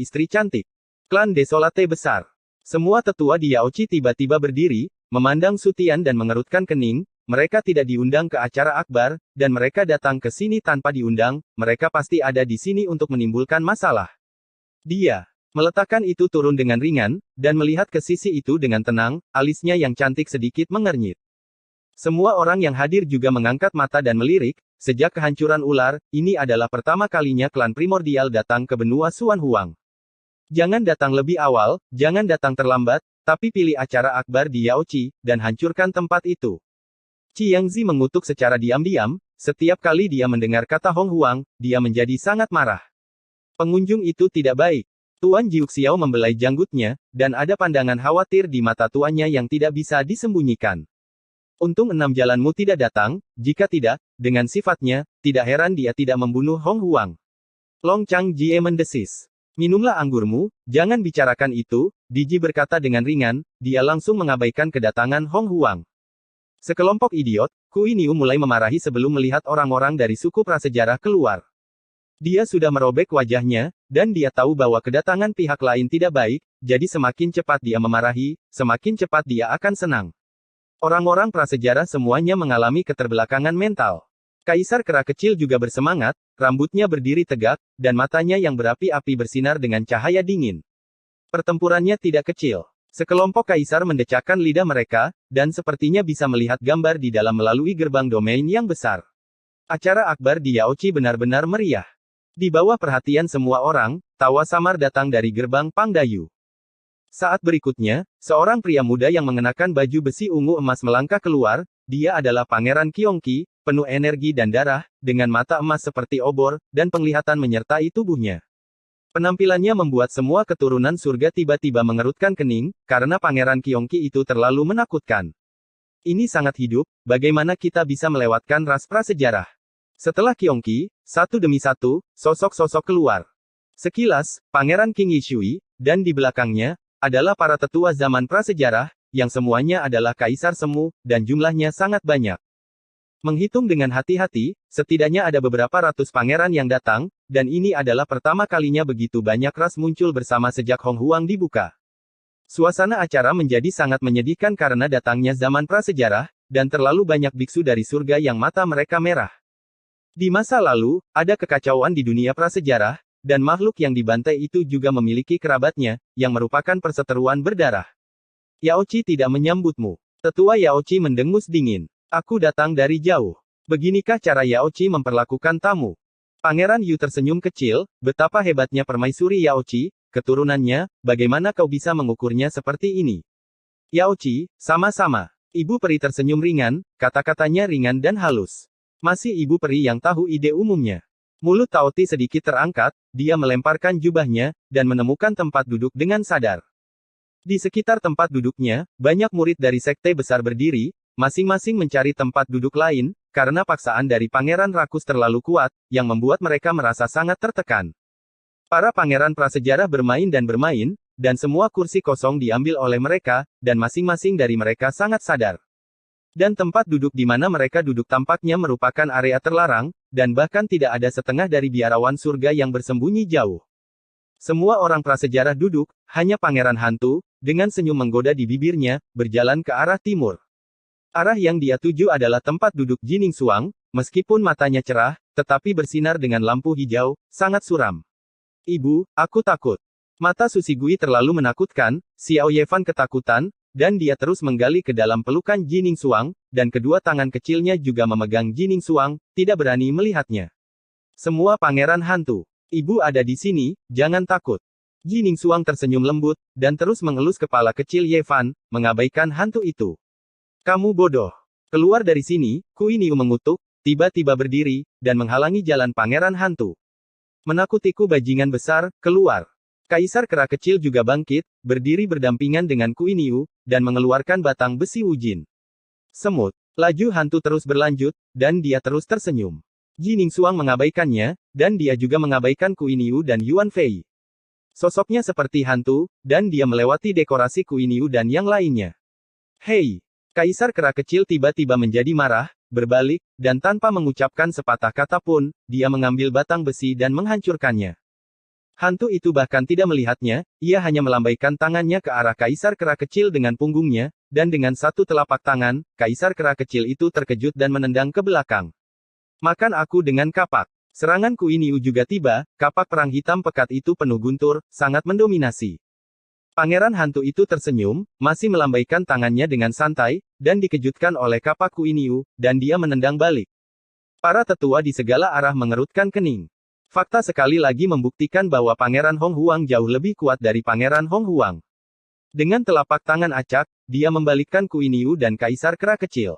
Istri Cantik. Klan Desolate Besar. Semua tetua di Yaoqi tiba-tiba berdiri, memandang Sutian dan mengerutkan kening, mereka tidak diundang ke acara akbar, dan mereka datang ke sini tanpa diundang, mereka pasti ada di sini untuk menimbulkan masalah. Dia meletakkan itu turun dengan ringan, dan melihat ke sisi itu dengan tenang, alisnya yang cantik sedikit mengernyit. Semua orang yang hadir juga mengangkat mata dan melirik, sejak kehancuran ular, ini adalah pertama kalinya klan primordial datang ke benua Xuan Huang. Jangan datang lebih awal, jangan datang terlambat, tapi pilih acara akbar di Yaoqi, dan hancurkan tempat itu. Qiangzi mengutuk secara diam-diam, setiap kali dia mendengar kata Hong Huang, dia menjadi sangat marah. Pengunjung itu tidak baik. Tuan Jiuxiao membelai janggutnya, dan ada pandangan khawatir di mata tuannya yang tidak bisa disembunyikan. Untung 6 jalanmu tidak datang, jika tidak, dengan sifatnya, tidak heran dia tidak membunuh Hong Huang. Long Chang Jie mendesis. Minumlah anggurmu, jangan bicarakan itu, Diji berkata dengan ringan, dia langsung mengabaikan kedatangan Hong Huang. Sekelompok idiot, Kui Niu mulai memarahi sebelum melihat orang-orang dari suku prasejarah keluar. Dia sudah merobek wajahnya, dan dia tahu bahwa kedatangan pihak lain tidak baik, jadi semakin cepat dia memarahi, semakin cepat dia akan senang. Orang-orang prasejarah semuanya mengalami keterbelakangan mental. Kaisar Kera kecil juga bersemangat, rambutnya berdiri tegak, dan matanya yang berapi-api bersinar dengan cahaya dingin. Pertempurannya tidak kecil. Sekelompok kaisar mendecakkan lidah mereka, dan sepertinya bisa melihat gambar di dalam melalui gerbang domain yang besar. Acara akbar di Yaoqi benar-benar meriah. Di bawah perhatian semua orang, tawa samar datang dari gerbang Pangdayu. Saat berikutnya, seorang pria muda yang mengenakan baju besi ungu emas melangkah keluar, dia adalah Pangeran Qiongqi, penuh energi dan darah, dengan mata emas seperti obor, dan penglihatan menyertai tubuhnya. Penampilannya membuat semua keturunan surga tiba-tiba mengerutkan kening, karena Pangeran Qiongqi itu terlalu menakutkan. Ini sangat hidup, bagaimana kita bisa melewatkan ras prasejarah? Setelah Qiongqi, satu demi satu, sosok-sosok keluar. Sekilas, Pangeran Qing Yishui, dan di belakangnya, adalah para tetua zaman prasejarah, yang semuanya adalah kaisar semu, dan jumlahnya sangat banyak. Menghitung dengan hati-hati, setidaknya ada beberapa ratus pangeran yang datang, dan ini adalah pertama kalinya begitu banyak ras muncul bersama sejak Hong Huang dibuka. Suasana acara menjadi sangat menyedihkan karena datangnya zaman prasejarah, dan terlalu banyak biksu dari surga yang mata mereka merah. Di masa lalu, ada kekacauan di dunia prasejarah, dan makhluk yang dibantai itu juga memiliki kerabatnya, yang merupakan perseteruan berdarah. Yaoqi tidak menyambutmu. Tetua Yaoqi mendengus dingin. Aku datang dari jauh. Beginikah cara Yaoqi memperlakukan tamu? Pangeran Yu tersenyum kecil, betapa hebatnya permaisuri Yaoqi, keturunannya, bagaimana kau bisa mengukurnya seperti ini? Yaoqi, sama-sama. Ibu peri tersenyum ringan, kata-katanya ringan dan halus. Masih ibu peri yang tahu ide umumnya. Mulut Taoti sedikit terangkat, dia melemparkan jubahnya, dan menemukan tempat duduk dengan sadar. Di sekitar tempat duduknya, banyak murid dari sekte besar berdiri, masing-masing mencari tempat duduk lain, karena paksaan dari Pangeran Rakus terlalu kuat, yang membuat mereka merasa sangat tertekan. Para pangeran prasejarah bermain, dan semua kursi kosong diambil oleh mereka, dan masing-masing dari mereka sangat sadar. Dan tempat duduk di mana mereka duduk tampaknya merupakan area terlarang, dan bahkan tidak ada setengah dari biarawan surga yang bersembunyi jauh. Semua orang prasejarah duduk, hanya Pangeran Hantu, dengan senyum menggoda di bibirnya, berjalan ke arah timur. Arah yang dia tuju adalah tempat duduk Jining Xuang, meskipun matanya cerah, tetapi bersinar dengan lampu hijau, sangat suram. Ibu, aku takut. Mata Susi Gui terlalu menakutkan, Xiao Yefan ketakutan, dan dia terus menggali ke dalam pelukan Jining Xuang, dan kedua tangan kecilnya juga memegang Jining Xuang, tidak berani melihatnya. Semua pangeran hantu. Ibu ada di sini, jangan takut. Jining Xuang tersenyum lembut, dan terus mengelus kepala kecil Yefan, mengabaikan hantu itu. Kamu bodoh. Keluar dari sini, Kuiniu mengutuk, tiba-tiba berdiri, dan menghalangi jalan pangeran hantu. Menakutiku bajingan besar, keluar. Kaisar kera kecil juga bangkit, berdiri berdampingan dengan Kuiniu, dan mengeluarkan batang besi Wujin. Semut. Laju hantu terus berlanjut, dan dia terus tersenyum. Jining Xuang mengabaikannya, dan dia juga mengabaikan Kuiniu dan Yuan Fei. Sosoknya seperti hantu, dan dia melewati dekorasi Kuiniu dan yang lainnya. Hei! Kaisar kera kecil tiba-tiba menjadi marah, berbalik, dan tanpa mengucapkan sepatah kata pun, dia mengambil batang besi dan menghancurkannya. Hantu itu bahkan tidak melihatnya, ia hanya melambaikan tangannya ke arah kaisar kera kecil dengan punggungnya, dan dengan satu telapak tangan, kaisar kera kecil itu terkejut dan menendang ke belakang. Makan aku dengan kapak. Serangan Kuiniu juga tiba, kapak perang hitam pekat itu penuh guntur, sangat mendominasi. Pangeran hantu itu tersenyum, masih melambaikan tangannya dengan santai, dan dikejutkan oleh kapak Kuiniu, dan dia menendang balik. Para tetua di segala arah mengerutkan kening. Fakta sekali lagi membuktikan bahwa Pangeran Hong Huang jauh lebih kuat dari Pangeran Hong Huang. Dengan telapak tangan acak, dia membalikkan Kuiniu dan kaisar kera kecil.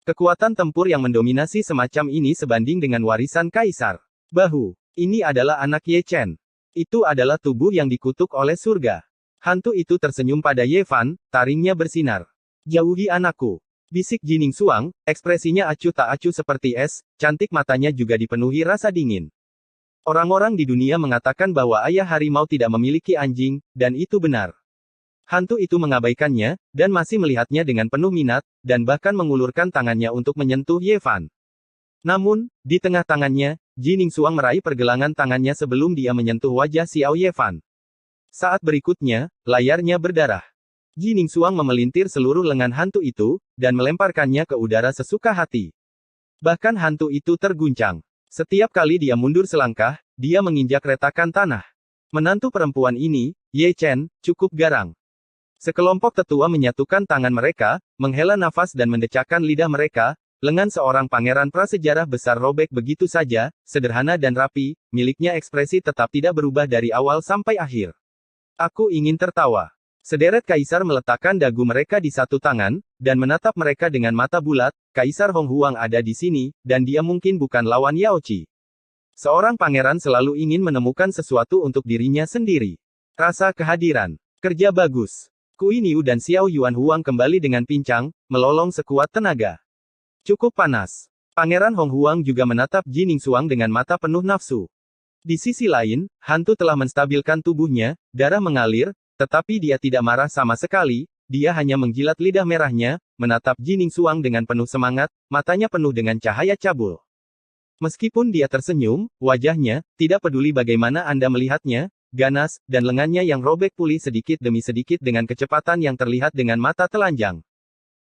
Kekuatan tempur yang mendominasi semacam ini sebanding dengan warisan kaisar. Bahu. Ini adalah anak Ye Chen. Itu adalah tubuh yang dikutuk oleh surga. Hantu itu tersenyum pada Yefan, taringnya bersinar. Jauhi anakku. Bisik Jining Xuang, ekspresinya acuh tak acuh seperti es, cantik matanya juga dipenuhi rasa dingin. Orang-orang di dunia mengatakan bahwa ayah harimau tidak memiliki anjing, dan itu benar. Hantu itu mengabaikannya, dan masih melihatnya dengan penuh minat, dan bahkan mengulurkan tangannya untuk menyentuh Yefan. Namun, di tengah tangannya, Jining Xuang meraih pergelangan tangannya sebelum dia menyentuh wajah Xiao Yefan. Saat berikutnya, layarnya berdarah. Jining Xuang memelintir seluruh lengan hantu itu, dan melemparkannya ke udara sesuka hati. Bahkan hantu itu terguncang. Setiap kali dia mundur selangkah, dia menginjak retakan tanah. Menantu perempuan ini, Ye Chen, cukup garang. Sekelompok tetua menyatukan tangan mereka, menghela nafas dan mendecakkan lidah mereka, lengan seorang pangeran prasejarah besar robek begitu saja, sederhana dan rapi, miliknya ekspresi tetap tidak berubah dari awal sampai akhir. Aku ingin tertawa. Sederet kaisar meletakkan dagu mereka di satu tangan, dan menatap mereka dengan mata bulat. Kaisar Hong Huang ada di sini, dan dia mungkin bukan lawan Yaoqi. Seorang pangeran selalu ingin menemukan sesuatu untuk dirinya sendiri. Rasa kehadiran. Kerja bagus. Kuiniu dan Xiao Yuan Huang kembali dengan pincang, melolong sekuat tenaga. Cukup panas. Pangeran Hong Huang juga menatap Jining Xuang dengan mata penuh nafsu. Di sisi lain, hantu telah menstabilkan tubuhnya, darah mengalir, tetapi dia tidak marah sama sekali, dia hanya menjilat lidah merahnya, menatap Jining Xuang dengan penuh semangat, matanya penuh dengan cahaya cabul. Meskipun dia tersenyum, wajahnya, tidak peduli bagaimana Anda melihatnya, ganas, dan lengannya yang robek pulih sedikit demi sedikit dengan kecepatan yang terlihat dengan mata telanjang.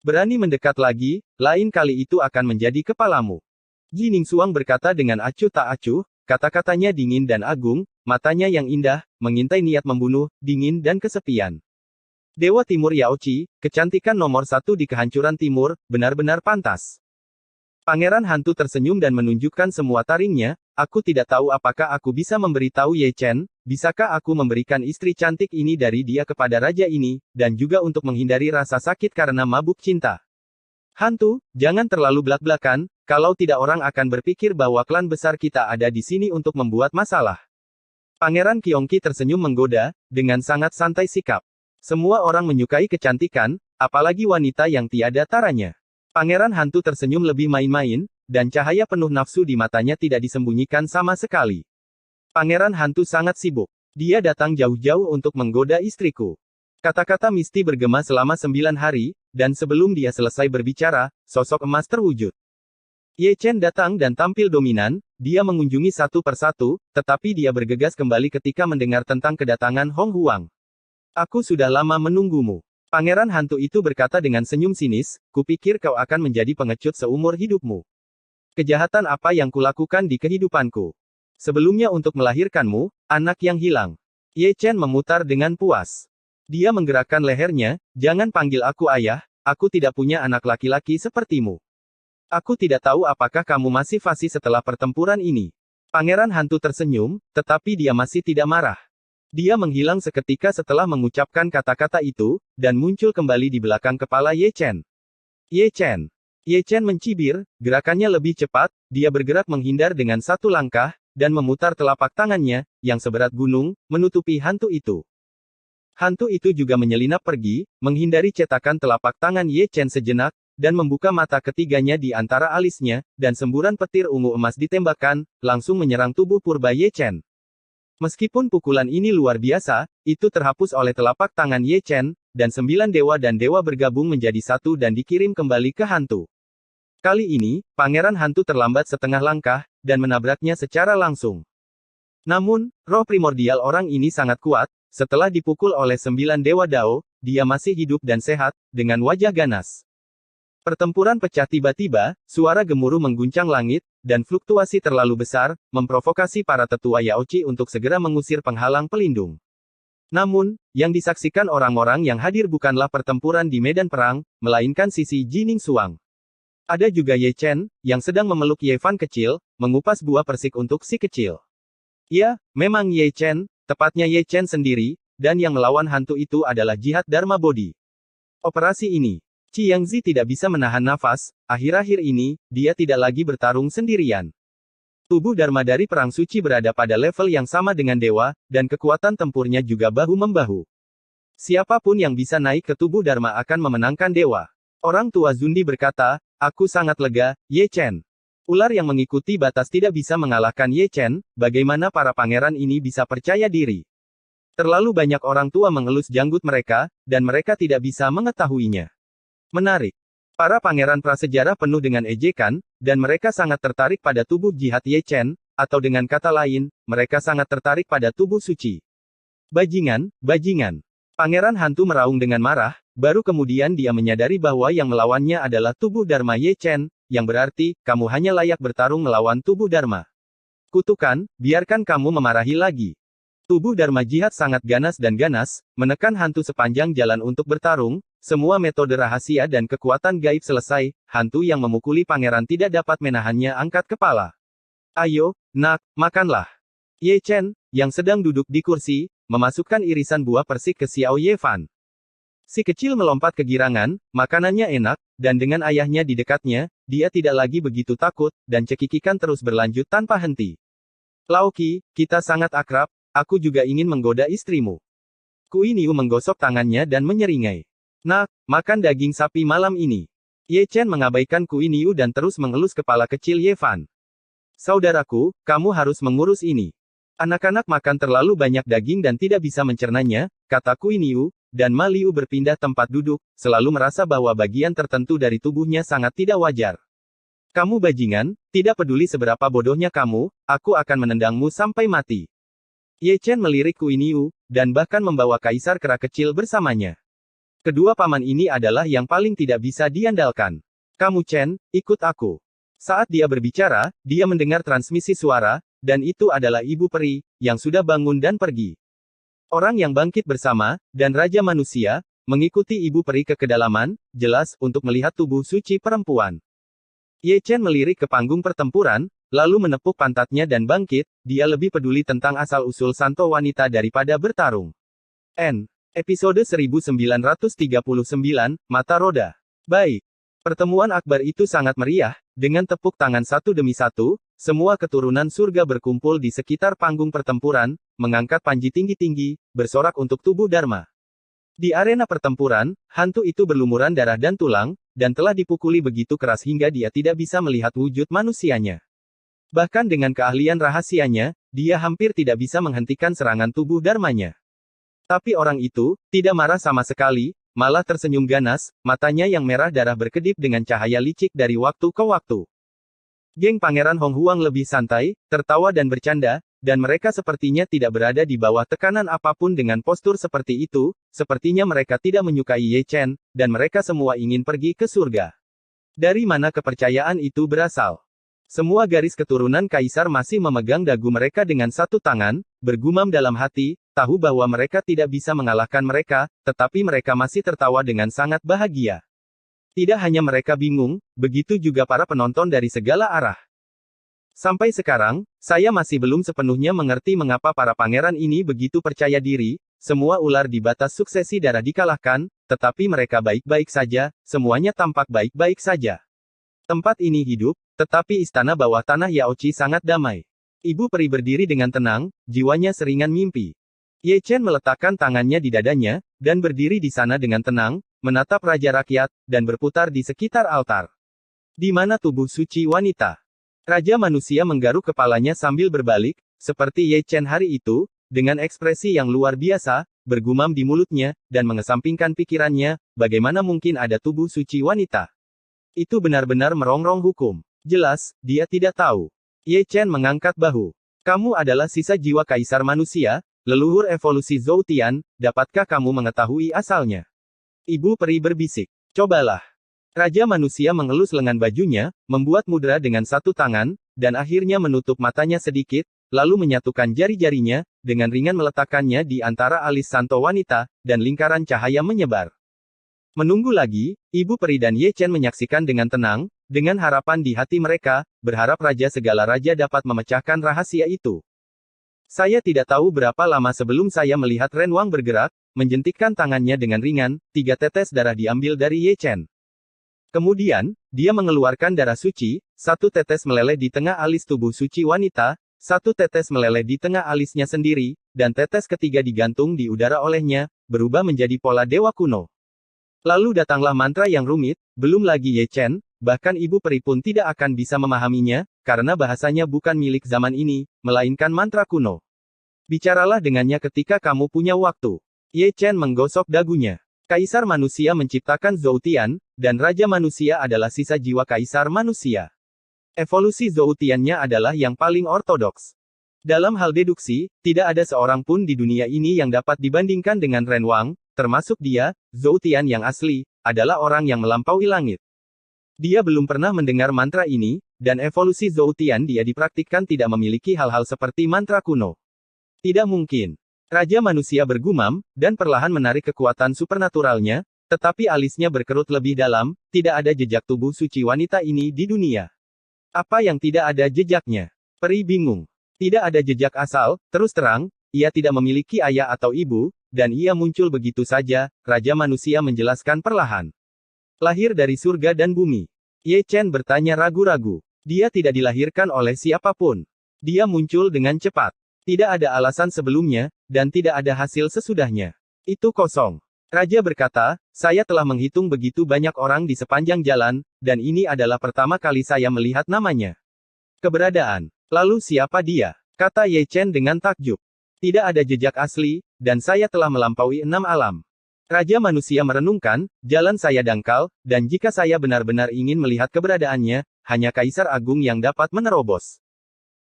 Berani mendekat lagi, lain kali itu akan menjadi kepalamu. Jining Xuang berkata dengan acuh tak acuh, kata-katanya dingin dan agung, matanya yang indah, mengintai niat membunuh, dingin dan kesepian. Dewa Timur Yaoqi, kecantikan nomor satu di kehancuran timur, benar-benar pantas. Pangeran hantu tersenyum dan menunjukkan semua taringnya, aku tidak tahu apakah aku bisa memberitahu Ye Chen, bisakah aku memberikan istri cantik ini dari dia kepada raja ini, dan juga untuk menghindari rasa sakit karena mabuk cinta. Hantu, jangan terlalu blak-blakan, kalau tidak orang akan berpikir bahwa klan besar kita ada di sini untuk membuat masalah. Pangeran Qiongqi tersenyum menggoda, dengan sangat santai sikap. Semua orang menyukai kecantikan, apalagi wanita yang tiada taranya. Pangeran Hantu tersenyum lebih main-main, dan cahaya penuh nafsu di matanya tidak disembunyikan sama sekali. Pangeran Hantu sangat sibuk. Dia datang jauh-jauh untuk menggoda istriku. Kata-kata Misty bergema selama 9 hari, dan sebelum dia selesai berbicara, sosok emas terwujud. Ye Chen datang dan tampil dominan, dia mengunjungi satu persatu, tetapi dia bergegas kembali ketika mendengar tentang kedatangan Hong Huang. Aku sudah lama menunggumu. Pangeran Hantu itu berkata dengan senyum sinis, kupikir kau akan menjadi pengecut seumur hidupmu. Kejahatan apa yang kulakukan di kehidupanku? Sebelumnya untuk melahirkanmu, anak yang hilang. Ye Chen memutar dengan puas. Dia menggerakkan lehernya, jangan panggil aku ayah, aku tidak punya anak laki-laki sepertimu. Aku tidak tahu apakah kamu masih fasih setelah pertempuran ini. Pangeran Hantu tersenyum, tetapi dia masih tidak marah. Dia menghilang seketika setelah mengucapkan kata-kata itu, dan muncul kembali di belakang kepala Ye Chen. Ye Chen. Ye Chen mencibir, gerakannya lebih cepat, dia bergerak menghindar dengan satu langkah, dan memutar telapak tangannya, yang seberat gunung, menutupi hantu itu. Hantu itu juga menyelinap pergi, menghindari cetakan telapak tangan Ye Chen sejenak, dan membuka mata ketiganya di antara alisnya, dan semburan petir ungu emas ditembakkan, langsung menyerang tubuh purba Ye Chen. Meskipun pukulan ini luar biasa, itu terhapus oleh telapak tangan Ye Chen, dan 9 dewa dan dewa bergabung menjadi satu dan dikirim kembali ke hantu. Kali ini, Pangeran Hantu terlambat setengah langkah, dan menabraknya secara langsung. Namun, roh primordial orang ini sangat kuat, setelah dipukul oleh 9 dewa Dao, dia masih hidup dan sehat, dengan wajah ganas. Pertempuran pecah tiba-tiba, suara gemuruh mengguncang langit, dan fluktuasi terlalu besar, memprovokasi para tetua Yaoci untuk segera mengusir penghalang pelindung. Namun, yang disaksikan orang-orang yang hadir bukanlah pertempuran di medan perang, melainkan sisi Jining Suang. Ada juga Ye Chen, yang sedang memeluk Ye Fan kecil, mengupas buah persik untuk si kecil. Ya, memang Ye Chen, tepatnya Ye Chen sendiri, dan yang melawan hantu itu adalah Jihad Dharma Bodhi. Operasi ini, Qiangzi tidak bisa menahan nafas, akhir-akhir ini, dia tidak lagi bertarung sendirian. Tubuh Dharma dari Perang Suci berada pada level yang sama dengan dewa, dan kekuatan tempurnya juga bahu-membahu. Siapapun yang bisa naik ke tubuh Dharma akan memenangkan dewa. Orang tua Zundi berkata, aku sangat lega, Ye Chen. Ular yang mengikuti batas tidak bisa mengalahkan Ye Chen, bagaimana para pangeran ini bisa percaya diri? Terlalu banyak orang tua mengelus janggut mereka, dan mereka tidak bisa mengetahuinya. Menarik. Para pangeran prasejarah penuh dengan ejekan, dan mereka sangat tertarik pada tubuh Jihad Ye Chen, atau dengan kata lain, mereka sangat tertarik pada tubuh suci. Bajingan, bajingan. Pangeran Hantu meraung dengan marah, baru kemudian dia menyadari bahwa yang melawannya adalah tubuh Dharma Ye Chen, yang berarti, kamu hanya layak bertarung melawan tubuh Dharma. Kutukan, biarkan kamu memarahi lagi. Tubuh Dharma Jihad sangat ganas dan ganas, menekan hantu sepanjang jalan untuk bertarung. Semua metode rahasia dan kekuatan gaib selesai, hantu yang memukuli pangeran tidak dapat menahannya angkat kepala. Ayo, nak, makanlah. Ye Chen, yang sedang duduk di kursi, memasukkan irisan buah persik ke Xiao Ye Fan. Si kecil melompat kegirangan, makanannya enak, dan dengan ayahnya di dekatnya, dia tidak lagi begitu takut, dan cekikikan terus berlanjut tanpa henti. Laoki, kita sangat akrab, aku juga ingin menggoda istrimu. Kui Niu menggosok tangannya dan menyeringai. Nak, makan daging sapi malam ini. Ye Chen mengabaikan Kui Niu dan terus mengelus kepala kecil Ye Fan. Saudaraku, kamu harus mengurus ini. Anak-anak makan terlalu banyak daging dan tidak bisa mencernanya, kata Kui Niu, dan Ma Liu berpindah tempat duduk, selalu merasa bahwa bagian tertentu dari tubuhnya sangat tidak wajar. Kamu bajingan, tidak peduli seberapa bodohnya kamu, aku akan menendangmu sampai mati. Ye Chen melirik Kui Niu, dan bahkan membawa kaisar kera kecil bersamanya. Kedua paman ini adalah yang paling tidak bisa diandalkan. Kamu Chen, ikut aku. Saat dia berbicara, dia mendengar transmisi suara, dan itu adalah Ibu Peri, yang sudah bangun dan pergi. Orang yang bangkit bersama, dan Raja Manusia, mengikuti Ibu Peri ke kedalaman, jelas, untuk melihat tubuh suci perempuan. Ye Chen melirik ke panggung pertempuran, lalu menepuk pantatnya dan bangkit. Dia lebih peduli tentang asal-usul santo wanita daripada bertarung. Episode 1939, Mata Roda. Baik. Pertemuan akbar itu sangat meriah. Dengan tepuk tangan satu demi satu, semua keturunan surga berkumpul di sekitar panggung pertempuran, mengangkat panji tinggi-tinggi, bersorak untuk tubuh Dharma. Di arena pertempuran, hantu itu berlumuran darah dan tulang, dan telah dipukuli begitu keras hingga dia tidak bisa melihat wujud manusianya. Bahkan dengan keahlian rahasianya, dia hampir tidak bisa menghentikan serangan tubuh Dharmanya. Tapi orang itu tidak marah sama sekali, malah tersenyum ganas, matanya yang merah darah berkedip dengan cahaya licik dari waktu ke waktu. Geng Pangeran Hong Huang lebih santai, tertawa dan bercanda, dan mereka sepertinya tidak berada di bawah tekanan apapun dengan postur seperti itu, sepertinya mereka tidak menyukai Ye Chen, dan mereka semua ingin pergi ke surga. Dari mana kepercayaan itu berasal? Semua garis keturunan kaisar masih memegang dagu mereka dengan satu tangan, bergumam dalam hati, tahu bahwa mereka tidak bisa mengalahkan mereka, tetapi mereka masih tertawa dengan sangat bahagia. Tidak hanya mereka bingung, begitu juga para penonton dari segala arah. Sampai sekarang, saya masih belum sepenuhnya mengerti mengapa para pangeran ini begitu percaya diri, semua ular di batas suksesi darah dikalahkan, tetapi mereka baik-baik saja, semuanya tampak baik-baik saja. Tempat ini hidup, tetapi istana bawah tanah Yaochi sangat damai. Ibu peri berdiri dengan tenang, jiwanya seringan mimpi. Ye Chen meletakkan tangannya di dadanya, dan berdiri di sana dengan tenang, menatap Raja Rakyat, dan berputar di sekitar altar. Di mana tubuh suci wanita? Raja Manusia menggaruk kepalanya sambil berbalik, seperti Ye Chen hari itu, dengan ekspresi yang luar biasa, bergumam di mulutnya, dan mengesampingkan pikirannya, bagaimana mungkin ada tubuh suci wanita? Itu benar-benar merongrong hukum. Jelas, dia tidak tahu. Ye Chen mengangkat bahu. Kamu adalah sisa jiwa kaisar manusia, leluhur evolusi Zhou Tian, dapatkah kamu mengetahui asalnya? Ibu peri berbisik. Cobalah. Raja Manusia mengelus lengan bajunya, membuat mudra dengan satu tangan, dan akhirnya menutup matanya sedikit, lalu menyatukan jari-jarinya, dengan ringan meletakkannya di antara alis santo wanita, dan lingkaran cahaya menyebar. Menunggu lagi, Ibu Peri dan Ye Chen menyaksikan dengan tenang, dengan harapan di hati mereka, berharap Raja segala Raja dapat memecahkan rahasia itu. Saya tidak tahu berapa lama sebelum saya melihat Ren Wang bergerak, menjentikkan tangannya dengan ringan, 3 tetes darah diambil dari Ye Chen. Kemudian, dia mengeluarkan darah suci, 1 tetes meleleh di tengah alis tubuh suci wanita, 1 tetes meleleh di tengah alisnya sendiri, dan tetes ketiga digantung di udara olehnya, berubah menjadi pola dewa kuno. Lalu datanglah mantra yang rumit, belum lagi Ye Chen, bahkan Ibu Peri pun tidak akan bisa memahaminya, karena bahasanya bukan milik zaman ini, melainkan mantra kuno. Bicaralah dengannya ketika kamu punya waktu. Ye Chen menggosok dagunya. Kaisar manusia menciptakan Zhou Tian, dan Raja Manusia adalah sisa jiwa Kaisar Manusia. Evolusi Zhou Tian-nya adalah yang paling ortodoks. Dalam hal deduksi, tidak ada seorang pun di dunia ini yang dapat dibandingkan dengan Ren Wang, termasuk dia, Zhou Tian yang asli, adalah orang yang melampaui langit. Dia belum pernah mendengar mantra ini, dan evolusi Zhou Tian dia dipraktikkan tidak memiliki hal-hal seperti mantra kuno. Tidak mungkin. Raja Manusia bergumam, dan perlahan menarik kekuatan supernaturalnya, tetapi alisnya berkerut lebih dalam, tidak ada jejak tubuh suci wanita ini di dunia. Apa yang tidak ada jejaknya? Peri bingung. Tidak ada jejak asal, terus terang, ia tidak memiliki ayah atau ibu, dan ia muncul begitu saja, Raja Manusia menjelaskan perlahan. Lahir dari surga dan bumi. Ye Chen bertanya ragu-ragu. Dia tidak dilahirkan oleh siapapun. Dia muncul dengan cepat. Tidak ada alasan sebelumnya, dan tidak ada hasil sesudahnya. Itu kosong. Raja berkata, saya telah menghitung begitu banyak orang di sepanjang jalan, dan ini adalah pertama kali saya melihat namanya. Keberadaan. Lalu siapa dia? Kata Ye Chen dengan takjub. Tidak ada jejak asli, dan saya telah melampaui 6 alam. Raja Manusia merenungkan, jalan saya dangkal, dan jika saya benar-benar ingin melihat keberadaannya, hanya Kaisar Agung yang dapat menerobos.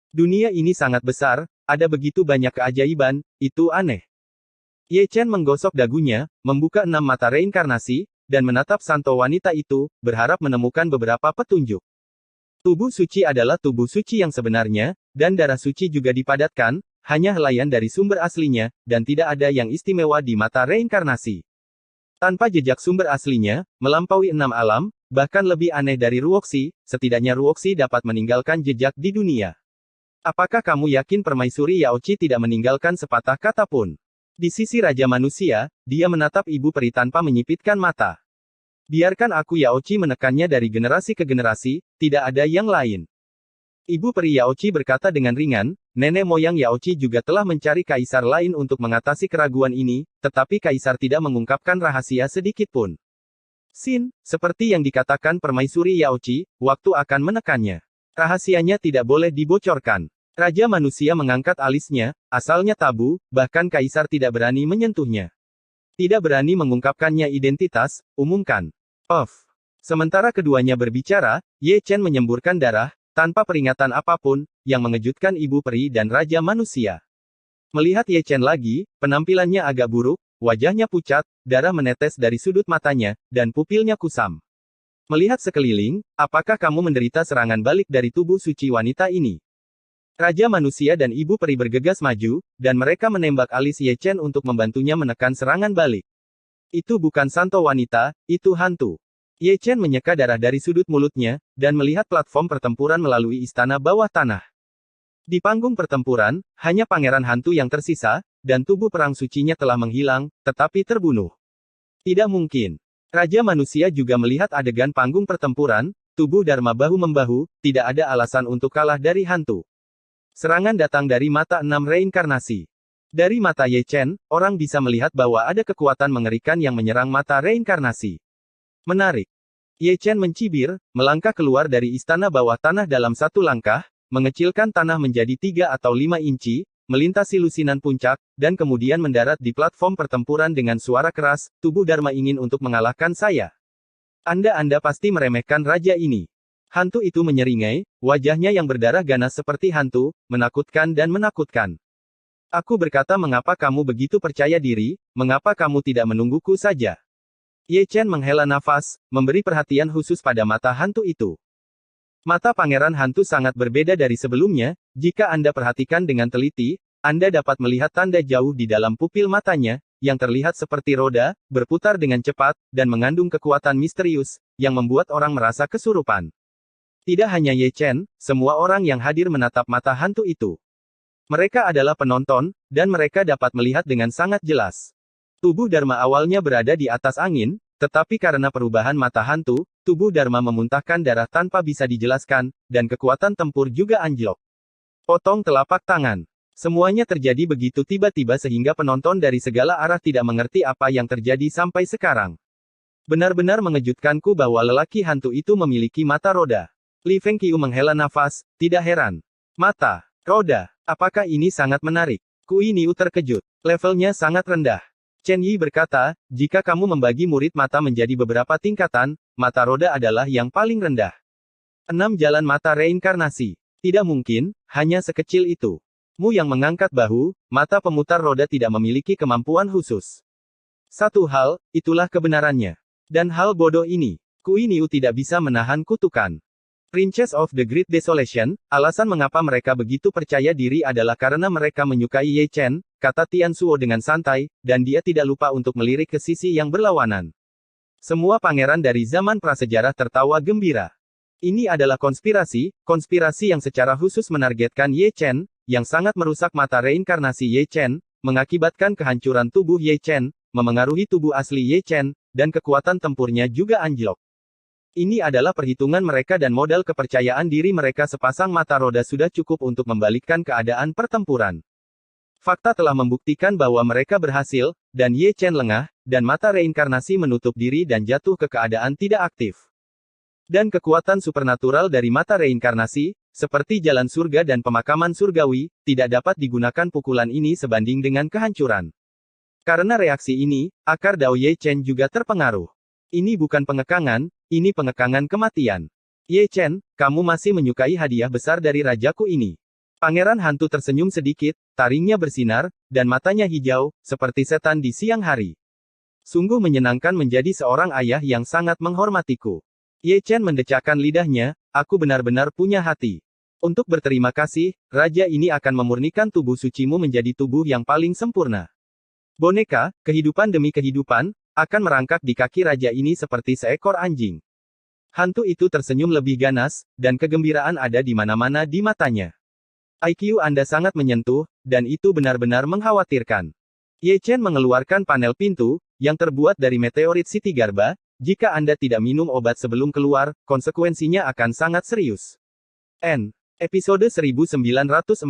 Dunia ini sangat besar, ada begitu banyak keajaiban, itu aneh. Ye Chen menggosok dagunya, membuka 6 mata reinkarnasi, dan menatap santo wanita itu, berharap menemukan beberapa petunjuk. Tubuh suci adalah tubuh suci yang sebenarnya, dan darah suci juga dipadatkan, hanya helaian dari sumber aslinya, dan tidak ada yang istimewa di mata reinkarnasi. Tanpa jejak sumber aslinya, melampaui 6 alam, bahkan lebih aneh dari Ruoxi, setidaknya Ruoxi dapat meninggalkan jejak di dunia. Apakah kamu yakin Permaisuri Yaochi tidak meninggalkan sepatah kata pun? Di sisi Raja Manusia, dia menatap ibu peri tanpa menyipitkan mata. Biarkan aku Yaochi menekannya dari generasi ke generasi, tidak ada yang lain. Ibu peri Yaochi berkata dengan ringan, nenek moyang Yaochi juga telah mencari kaisar lain untuk mengatasi keraguan ini, tetapi kaisar tidak mengungkapkan rahasia sedikit pun. Sin, seperti yang dikatakan Permaisuri Yaochi, waktu akan menekannya. Rahasianya tidak boleh dibocorkan. Raja Manusia mengangkat alisnya, asalnya tabu, bahkan kaisar tidak berani menyentuhnya. Tidak berani mengungkapkannya identitas, umumkan. Off. Sementara keduanya berbicara, Ye Chen menyemburkan darah, tanpa peringatan apapun, yang mengejutkan ibu peri dan Raja Manusia. Melihat Ye Chen lagi, penampilannya agak buruk, wajahnya pucat, darah menetes dari sudut matanya, dan pupilnya kusam. Melihat sekeliling, apakah kamu menderita serangan balik dari tubuh suci wanita ini? Raja Manusia dan ibu peri bergegas maju, dan mereka menembak alis Ye Chen untuk membantunya menekan serangan balik. Itu bukan santo wanita, itu hantu. Ye Chen menyeka darah dari sudut mulutnya, dan melihat platform pertempuran melalui istana bawah tanah. Di panggung pertempuran, hanya pangeran hantu yang tersisa, dan tubuh perang sucinya telah menghilang, tetapi terbunuh. Tidak mungkin. Raja Manusia juga melihat adegan panggung pertempuran, tubuh Dharma bahu-membahu, tidak ada alasan untuk kalah dari hantu. Serangan datang dari mata 6 reinkarnasi. Dari mata Ye Chen, orang bisa melihat bahwa ada kekuatan mengerikan yang menyerang mata reinkarnasi. Menarik. Ye Chen mencibir, melangkah keluar dari istana bawah tanah dalam satu langkah, mengecilkan tanah menjadi 3 atau 5 inci, melintasi lusinan puncak, dan kemudian mendarat di platform pertempuran dengan suara keras, tubuh Dharma ingin untuk mengalahkan saya. Anda pasti meremehkan raja ini. Hantu itu menyeringai, wajahnya yang berdarah ganas seperti hantu, menakutkan dan menakutkan. Aku berkata mengapa kamu begitu percaya diri, mengapa kamu tidak menungguku saja? Ye Chen menghela nafas, memberi perhatian khusus pada mata hantu itu. Mata pangeran hantu sangat berbeda dari sebelumnya, jika Anda perhatikan dengan teliti, Anda dapat melihat tanda jauh di dalam pupil matanya, yang terlihat seperti roda, berputar dengan cepat, dan mengandung kekuatan misterius, yang membuat orang merasa kesurupan. Tidak hanya Ye Chen, semua orang yang hadir menatap mata hantu itu. Mereka adalah penonton, dan mereka dapat melihat dengan sangat jelas. Tubuh Dharma awalnya berada di atas angin, tetapi karena perubahan mata hantu, tubuh Dharma memuntahkan darah tanpa bisa dijelaskan, dan kekuatan tempur juga anjlok. Potong telapak tangan. Semuanya terjadi begitu tiba-tiba sehingga penonton dari segala arah tidak mengerti apa yang terjadi sampai sekarang. Benar-benar mengejutkanku bahwa lelaki hantu itu memiliki mata roda. Li Fengqiu menghela nafas, tidak heran. Mata roda, apakah ini sangat menarik? Kui Niu terkejut. Levelnya sangat rendah. Chen Yi berkata, jika kamu membagi murid mata menjadi beberapa tingkatan, mata roda adalah yang paling rendah. 6 jalan mata reinkarnasi. Tidak mungkin, hanya sekecil itu. Mu yang mengangkat bahu, mata pemutar roda tidak memiliki kemampuan khusus. Satu hal, itulah kebenarannya. Dan hal bodoh ini, Kui Niu tidak bisa menahan kutukan. Princess of the Great Desolation, alasan mengapa mereka begitu percaya diri adalah karena mereka menyukai Ye Chen, kata Tian Suo dengan santai, dan dia tidak lupa untuk melirik ke sisi yang berlawanan. Semua pangeran dari zaman prasejarah tertawa gembira. Ini adalah konspirasi yang secara khusus menargetkan Ye Chen, yang sangat merusak mata reinkarnasi Ye Chen, mengakibatkan kehancuran tubuh Ye Chen, memengaruhi tubuh asli Ye Chen, dan kekuatan tempurnya juga anjlok. Ini adalah perhitungan mereka dan modal kepercayaan diri mereka sepasang mata roda sudah cukup untuk membalikkan keadaan pertempuran. Fakta telah membuktikan bahwa mereka berhasil, dan Ye Chen lengah, dan mata reinkarnasi menutup diri dan jatuh ke keadaan tidak aktif. Dan kekuatan supernatural dari mata reinkarnasi, seperti jalan surga dan pemakaman surgawi, tidak dapat digunakan pukulan ini sebanding dengan kehancuran. Karena reaksi ini, akar Dao Ye Chen juga terpengaruh. Ini bukan pengekangan, ini pengekangan kematian. Ye Chen, kamu masih menyukai hadiah besar dari rajaku ini. Pangeran hantu tersenyum sedikit, taringnya bersinar, dan matanya hijau, seperti setan di siang hari. Sungguh menyenangkan menjadi seorang ayah yang sangat menghormatiku. Ye Chen mendecakkan lidahnya, aku benar-benar punya hati. Untuk berterima kasih, raja ini akan memurnikan tubuh sucimu menjadi tubuh yang paling sempurna. Boneka, kehidupan demi kehidupan, akan merangkak di kaki raja ini seperti seekor anjing. Hantu itu tersenyum lebih ganas, dan kegembiraan ada di mana-mana di matanya. IQ Anda sangat menyentuh, dan itu benar-benar mengkhawatirkan. Ye Chen mengeluarkan panel pintu, yang terbuat dari meteorit City Garba. Jika Anda tidak minum obat sebelum keluar, konsekuensinya akan sangat serius. Episode 1942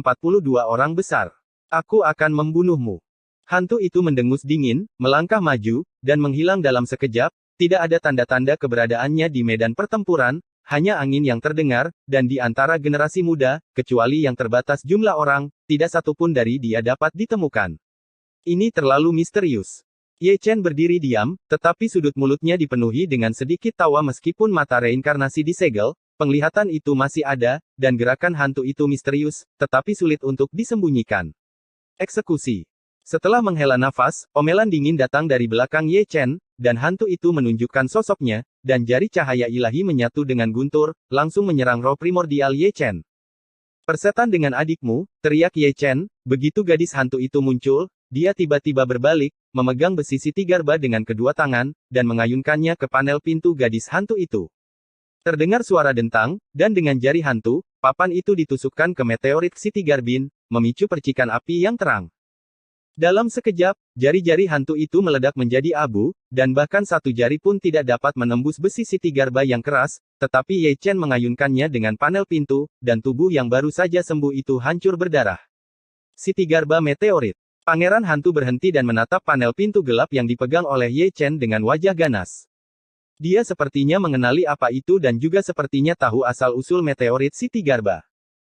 Orang Besar. Aku akan membunuhmu. Hantu itu mendengus dingin, melangkah maju, dan menghilang dalam sekejap. Tidak ada tanda-tanda keberadaannya di medan pertempuran, hanya angin yang terdengar, dan di antara generasi muda, kecuali yang terbatas jumlah orang, tidak satupun dari dia dapat ditemukan. Ini terlalu misterius. Ye Chen berdiri diam, tetapi sudut mulutnya dipenuhi dengan sedikit tawa meskipun mata reinkarnasi disegel, penglihatan itu masih ada, dan gerakan hantu itu misterius, tetapi sulit untuk disembunyikan. Eksekusi. Setelah menghela nafas, omelan dingin datang dari belakang Ye Chen, dan hantu itu menunjukkan sosoknya, dan jari cahaya ilahi menyatu dengan guntur, langsung menyerang roh primordial Ye Chen. Persetan dengan adikmu, teriak Ye Chen, begitu gadis hantu itu muncul, dia tiba-tiba berbalik, memegang besi City Garba dengan kedua tangan, dan mengayunkannya ke panel pintu gadis hantu itu. Terdengar suara dentang, dan dengan jari hantu, papan itu ditusukkan ke meteorit City Garbin, memicu percikan api yang terang. Dalam sekejap, jari-jari hantu itu meledak menjadi abu, dan bahkan satu jari pun tidak dapat menembus besi City Garba yang keras, tetapi Ye Chen mengayunkannya dengan panel pintu, dan tubuh yang baru saja sembuh itu hancur berdarah. City Garba Meteorit. Pangeran hantu berhenti dan menatap panel pintu gelap yang dipegang oleh Ye Chen dengan wajah ganas. Dia sepertinya mengenali apa itu dan juga sepertinya tahu asal-usul meteorit City Garba.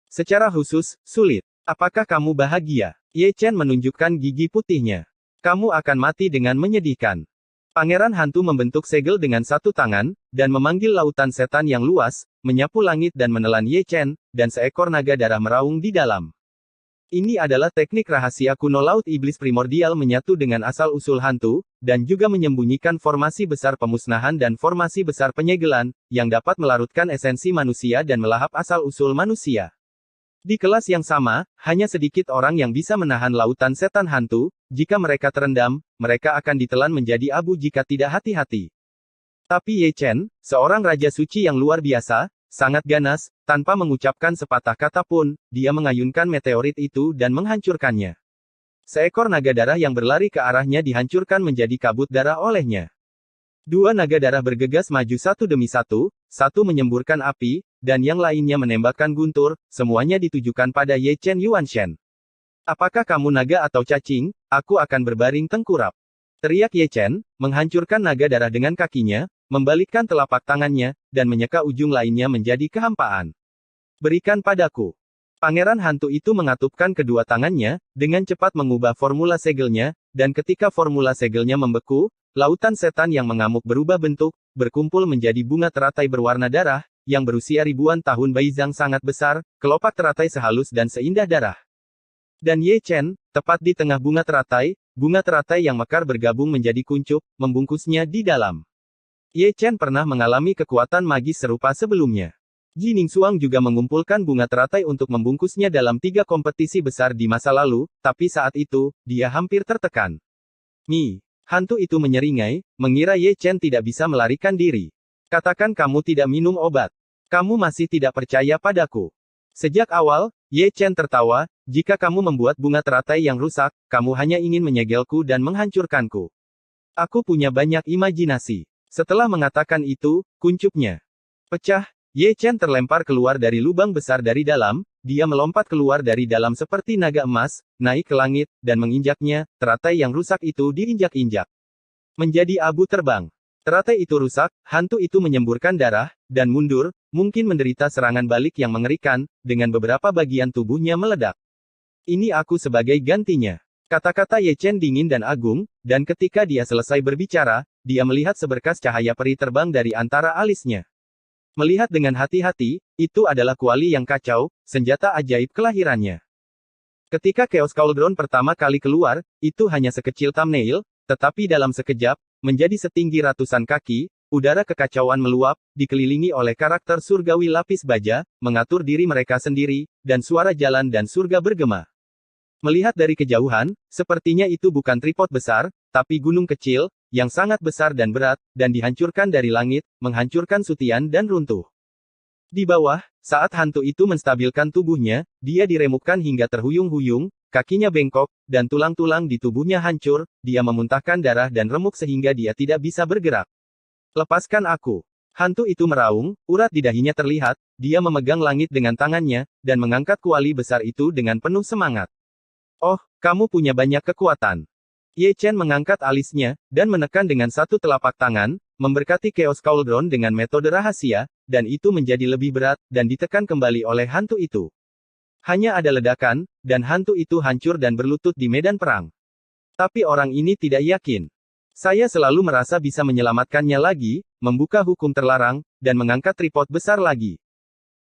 Secara khusus, sulit. Apakah kamu bahagia? Ye Chen menunjukkan gigi putihnya. Kamu akan mati dengan menyedihkan. Pangeran hantu membentuk segel dengan satu tangan, dan memanggil lautan setan yang luas, menyapu langit dan menelan Ye Chen, dan seekor naga darah meraung di dalam. Ini adalah teknik rahasia kuno Laut Iblis Primordial menyatu dengan asal-usul hantu, dan juga menyembunyikan formasi besar pemusnahan dan formasi besar penyegelan, yang dapat melarutkan esensi manusia dan melahap asal-usul manusia. Di kelas yang sama, hanya sedikit orang yang bisa menahan lautan setan hantu, jika mereka terendam, mereka akan ditelan menjadi abu jika tidak hati-hati. Tapi Ye Chen, seorang raja suci yang luar biasa, sangat ganas, tanpa mengucapkan sepatah kata pun, dia mengayunkan meteorit itu dan menghancurkannya. Seekor naga darah yang berlari ke arahnya dihancurkan menjadi kabut darah olehnya. Dua naga darah bergegas maju satu demi satu, satu menyemburkan api, dan yang lainnya menembakkan guntur, semuanya ditujukan pada Ye Chen Yuanshen. Apakah kamu naga atau cacing? Aku akan berbaring tengkurap. Teriak Ye Chen, menghancurkan naga darah dengan kakinya, membalikkan telapak tangannya, dan menyeka ujung lainnya menjadi kehampaan. Berikan padaku. Pangeran hantu itu mengatupkan kedua tangannya, dengan cepat mengubah formula segelnya, dan ketika formula segelnya membeku, lautan setan yang mengamuk berubah bentuk, berkumpul menjadi bunga teratai berwarna darah, yang berusia ribuan tahun Baizang sangat besar, kelopak teratai sehalus dan seindah darah. Dan Ye Chen, tepat di tengah bunga teratai yang mekar bergabung menjadi kuncup, membungkusnya di dalam. Ye Chen pernah mengalami kekuatan magis serupa sebelumnya. Ji Ningsuang juga mengumpulkan bunga teratai untuk membungkusnya dalam 3 kompetisi besar di masa lalu, tapi saat itu, dia hampir tertekan. Hantu itu menyeringai, mengira Ye Chen tidak bisa melarikan diri. Katakan kamu tidak minum obat. Kamu masih tidak percaya padaku. Sejak awal, Ye Chen tertawa, jika kamu membuat bunga teratai yang rusak, kamu hanya ingin menyegelku dan menghancurkanku. Aku punya banyak imajinasi. Setelah mengatakan itu, kuncupnya pecah. Ye Chen terlempar keluar dari lubang besar dari dalam, dia melompat keluar dari dalam seperti naga emas, naik ke langit, dan menginjaknya, teratai yang rusak itu diinjak-injak. Menjadi abu terbang. Teratai itu rusak, hantu itu menyemburkan darah, dan mundur, mungkin menderita serangan balik yang mengerikan, dengan beberapa bagian tubuhnya meledak. Ini aku sebagai gantinya. Kata-kata Ye Chen dingin dan agung, dan ketika dia selesai berbicara, dia melihat seberkas cahaya peri terbang dari antara alisnya. Melihat dengan hati-hati, itu adalah kuali yang kacau, senjata ajaib kelahirannya. Ketika Chaos Cauldron pertama kali keluar, itu hanya sekecil thumbnail, tetapi dalam sekejap, menjadi setinggi ratusan kaki, udara kekacauan meluap, dikelilingi oleh karakter surgawi lapis baja, mengatur diri mereka sendiri, dan suara jalan dan surga bergema. Melihat dari kejauhan, sepertinya itu bukan tripod besar, tapi gunung kecil, yang sangat besar dan berat, dan dihancurkan dari langit, menghancurkan Sutian dan runtuh. Di bawah, saat hantu itu menstabilkan tubuhnya, dia diremukkan hingga terhuyung-huyung, kakinya bengkok, dan tulang-tulang di tubuhnya hancur, dia memuntahkan darah dan remuk sehingga dia tidak bisa bergerak. Lepaskan aku. Hantu itu meraung, urat di dahinya terlihat, dia memegang langit dengan tangannya, dan mengangkat kuali besar itu dengan penuh semangat. Oh, kamu punya banyak kekuatan. Ye Chen mengangkat alisnya, dan menekan dengan satu telapak tangan, memberkati Chaos Cauldron dengan metode rahasia, dan itu menjadi lebih berat, dan ditekan kembali oleh hantu itu. Hanya ada ledakan, dan hantu itu hancur dan berlutut di medan perang. Tapi orang ini tidak yakin. Saya selalu merasa bisa menyelamatkannya lagi, membuka hukum terlarang, dan mengangkat tripod besar lagi.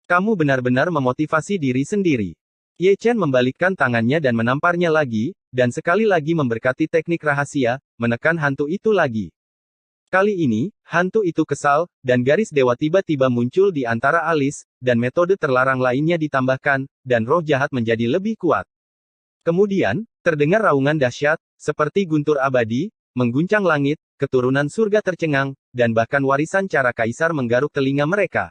Kamu benar-benar memotivasi diri sendiri. Ye Chen membalikkan tangannya dan menamparnya lagi, dan sekali lagi memberkati teknik rahasia, menekan hantu itu lagi. Kali ini, hantu itu kesal, dan garis dewa tiba-tiba muncul di antara alis, dan metode terlarang lainnya ditambahkan, dan roh jahat menjadi lebih kuat. Kemudian, terdengar raungan dahsyat, seperti guntur abadi, mengguncang langit, keturunan surga tercengang, dan bahkan warisan cara kaisar menggaruk telinga mereka.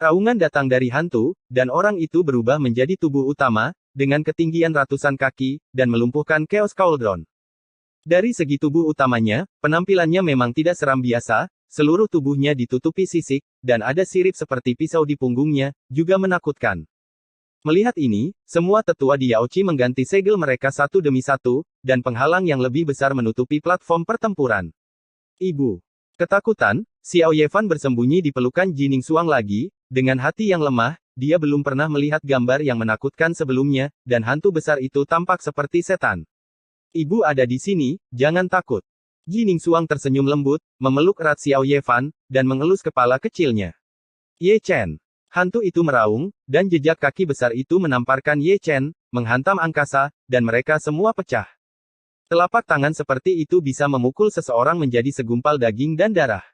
Raungan datang dari hantu, dan orang itu berubah menjadi tubuh utama, dengan ketinggian ratusan kaki, dan melumpuhkan Chaos Cauldron. Dari segi tubuh utamanya, penampilannya memang tidak seram biasa, seluruh tubuhnya ditutupi sisik, dan ada sirip seperti pisau di punggungnya, juga menakutkan. Melihat ini, semua tetua di Yaochi mengganti segel mereka satu demi satu, dan penghalang yang lebih besar menutupi platform pertempuran. Ibu. Ketakutan, Xiao Yefan bersembunyi di pelukan Jining Suang lagi, dengan hati yang lemah, dia belum pernah melihat gambar yang menakutkan sebelumnya, dan hantu besar itu tampak seperti setan. Ibu ada di sini, jangan takut. Jining Suang tersenyum lembut, memeluk erat Xiao Yefan, dan mengelus kepala kecilnya. Ye Chen. Hantu itu meraung, dan jejak kaki besar itu menamparkan Ye Chen, menghantam angkasa, dan mereka semua pecah. Telapak tangan seperti itu bisa memukul seseorang menjadi segumpal daging dan darah.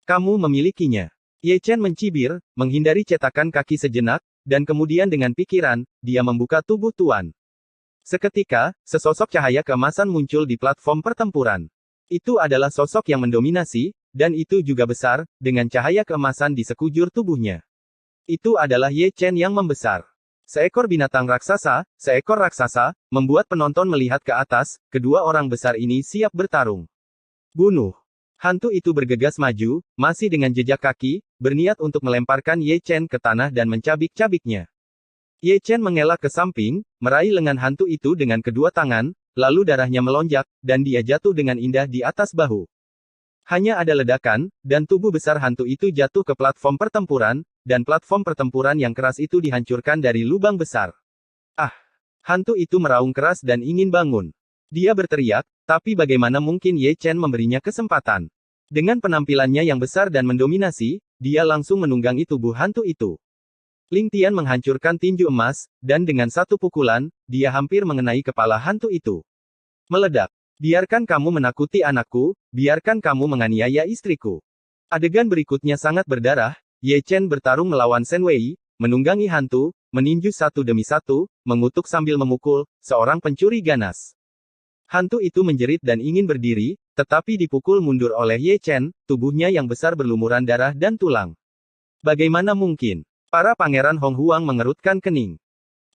Kamu memilikinya. Ye Chen mencibir, menghindari cetakan kaki sejenak, dan kemudian dengan pikiran, dia membuka tubuh Tuan. Seketika, sesosok cahaya keemasan muncul di platform pertempuran. Itu adalah sosok yang mendominasi, dan itu juga besar, dengan cahaya keemasan di sekujur tubuhnya. Itu adalah Ye Chen yang membesar. Seekor binatang raksasa, seekor raksasa, membuat penonton melihat ke atas, kedua orang besar ini siap bertarung. Bunuh. Hantu itu bergegas maju, masih dengan jejak kaki, berniat untuk melemparkan Ye Chen ke tanah dan mencabik-cabiknya. Ye Chen mengelak ke samping, meraih lengan hantu itu dengan kedua tangan, lalu darahnya melonjak, dan dia jatuh dengan indah di atas bahu. Hanya ada ledakan, dan tubuh besar hantu itu jatuh ke platform pertempuran, dan platform pertempuran yang keras itu dihancurkan dari lubang besar. Ah! Hantu itu meraung keras dan ingin bangun. Dia berteriak, tapi bagaimana mungkin Ye Chen memberinya kesempatan? Dengan penampilannya yang besar dan mendominasi, dia langsung menunggangi tubuh hantu itu. Ling Tian menghancurkan tinju emas, dan dengan satu pukulan, dia hampir mengenai kepala hantu itu. Meledak. Biarkan kamu menakuti anakku, biarkan kamu menganiaya istriku. Adegan berikutnya sangat berdarah, Ye Chen bertarung melawan Shen Wei, menunggangi hantu, meninju satu demi satu, mengutuk sambil memukul, seorang pencuri ganas. Hantu itu menjerit dan ingin berdiri, tetapi dipukul mundur oleh Ye Chen, tubuhnya yang besar berlumuran darah dan tulang. Bagaimana mungkin? Para pangeran Hong Huang mengerutkan kening.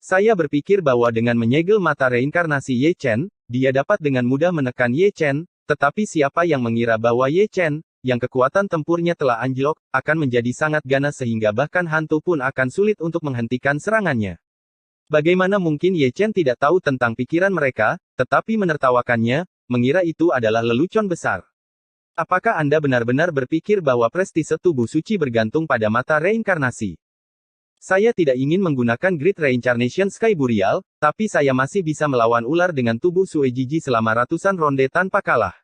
Saya berpikir bahwa dengan menyegel mata reinkarnasi Ye Chen, dia dapat dengan mudah menekan Ye Chen, tetapi siapa yang mengira bahwa Ye Chen, yang kekuatan tempurnya telah anjlok, akan menjadi sangat ganas sehingga bahkan hantu pun akan sulit untuk menghentikan serangannya. Bagaimana mungkin Ye Chen tidak tahu tentang pikiran mereka, tetapi menertawakannya, mengira itu adalah lelucon besar. Apakah Anda benar-benar berpikir bahwa prestise tubuh suci bergantung pada mata reinkarnasi? Saya tidak ingin menggunakan Great Reincarnation Sky Burial, tapi saya masih bisa melawan ular dengan tubuh Suejiji selama ratusan ronde tanpa kalah.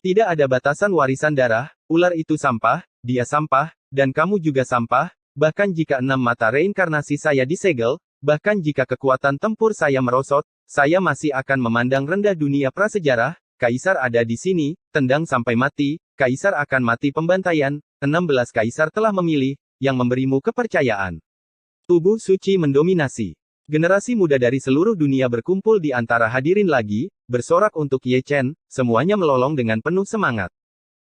Tidak ada batasan warisan darah, ular itu sampah, dia sampah, dan kamu juga sampah, bahkan jika 6 mata reinkarnasi saya disegel, bahkan jika kekuatan tempur saya merosot, saya masih akan memandang rendah dunia prasejarah. Kaisar ada di sini, tendang sampai mati, kaisar akan mati pembantaian, 16 kaisar telah memilih, yang memberimu kepercayaan. Tubuh suci mendominasi. Generasi muda dari seluruh dunia berkumpul di antara hadirin lagi, bersorak untuk Ye Chen, semuanya melolong dengan penuh semangat.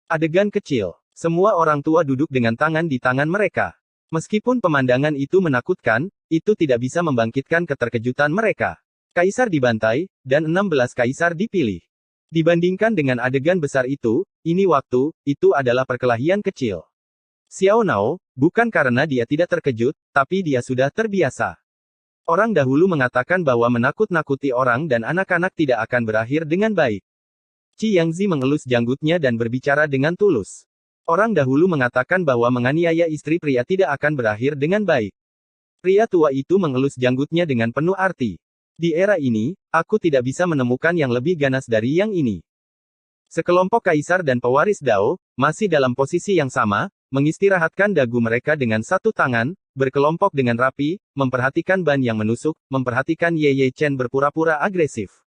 Adegan kecil. Semua orang tua duduk dengan tangan di tangan mereka. Meskipun pemandangan itu menakutkan, itu tidak bisa membangkitkan keterkejutan mereka. Kaisar dibantai, dan 16 kaisar dipilih. Dibandingkan dengan adegan besar itu, ini adalah perkelahian kecil. Xiao Nao, bukan karena dia tidak terkejut, tapi dia sudah terbiasa. Orang dahulu mengatakan bahwa menakut-nakuti orang dan anak-anak tidak akan berakhir dengan baik. Qi Yangzi mengelus janggutnya dan berbicara dengan tulus. Orang dahulu mengatakan bahwa menganiaya istri pria tidak akan berakhir dengan baik. Pria tua itu mengelus janggutnya dengan penuh arti. Di era ini, aku tidak bisa menemukan yang lebih ganas dari yang ini. Sekelompok kaisar dan pewaris Dao, masih dalam posisi yang sama, mengistirahatkan dagu mereka dengan satu tangan, berkelompok dengan rapi, memperhatikan ban yang menusuk, memperhatikan Ye Chen berpura-pura agresif.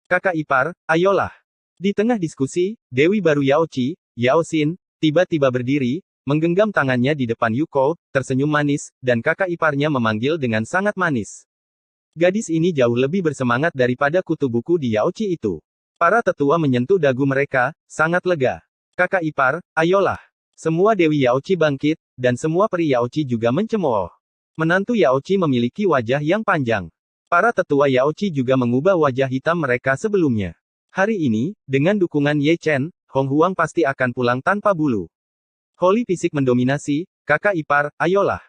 Kakak ipar, ayolah. Di tengah diskusi, Dewi baru Yao Qi, Yao Xin, tiba-tiba berdiri, menggenggam tangannya di depan Yuko, tersenyum manis, dan kakak iparnya memanggil dengan sangat manis. Gadis ini jauh lebih bersemangat daripada kutu buku di Yao Qi itu. Para tetua menyentuh dagu mereka, sangat lega. Kakak ipar, ayolah. Semua Dewi Yao Qi bangkit, dan semua peri Yao Qi juga mencemooh. Menantu Yao Qi memiliki wajah yang panjang. Para tetua Yao Qi juga mengubah wajah hitam mereka sebelumnya. Hari ini, dengan dukungan Ye Chen, Hong Huang pasti akan pulang tanpa bulu. Holy Fisik mendominasi, kakak ipar, ayolah.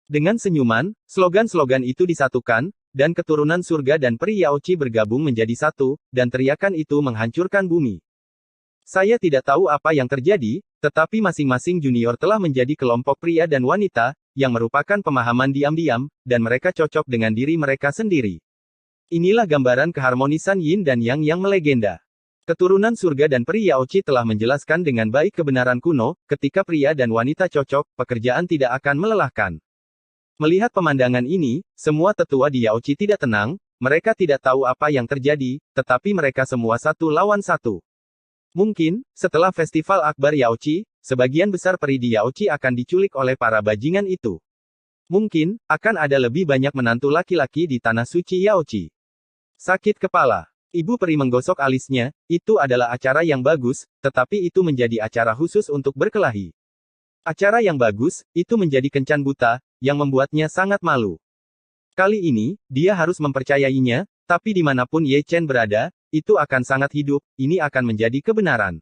Dengan senyuman, slogan-slogan itu disatukan, dan keturunan surga dan peri Yao Qi bergabung menjadi satu, dan teriakan itu menghancurkan bumi. Saya tidak tahu apa yang terjadi, tetapi masing-masing junior telah menjadi kelompok pria dan wanita, yang merupakan pemahaman diam-diam, dan mereka cocok dengan diri mereka sendiri. Inilah gambaran keharmonisan Yin dan Yang yang melegenda. Keturunan surga dan peri Yao Qi telah menjelaskan dengan baik kebenaran kuno, ketika pria dan wanita cocok, pekerjaan tidak akan melelahkan. Melihat pemandangan ini, semua tetua di Yao Qi tidak tenang, mereka tidak tahu apa yang terjadi, tetapi mereka semua satu lawan satu. Mungkin, setelah festival Akbar Yao Qi, sebagian besar peri di Yao Qi akan diculik oleh para bajingan itu. Mungkin, akan ada lebih banyak menantu laki-laki di tanah suci Yao Qi. Sakit kepala. Ibu peri menggosok alisnya, itu adalah acara yang bagus, tetapi itu menjadi acara khusus untuk berkelahi. Acara yang bagus, itu menjadi kencan buta, yang membuatnya sangat malu. Kali ini, dia harus mempercayainya, tapi dimanapun Ye Chen berada, itu akan sangat hidup, ini akan menjadi kebenaran.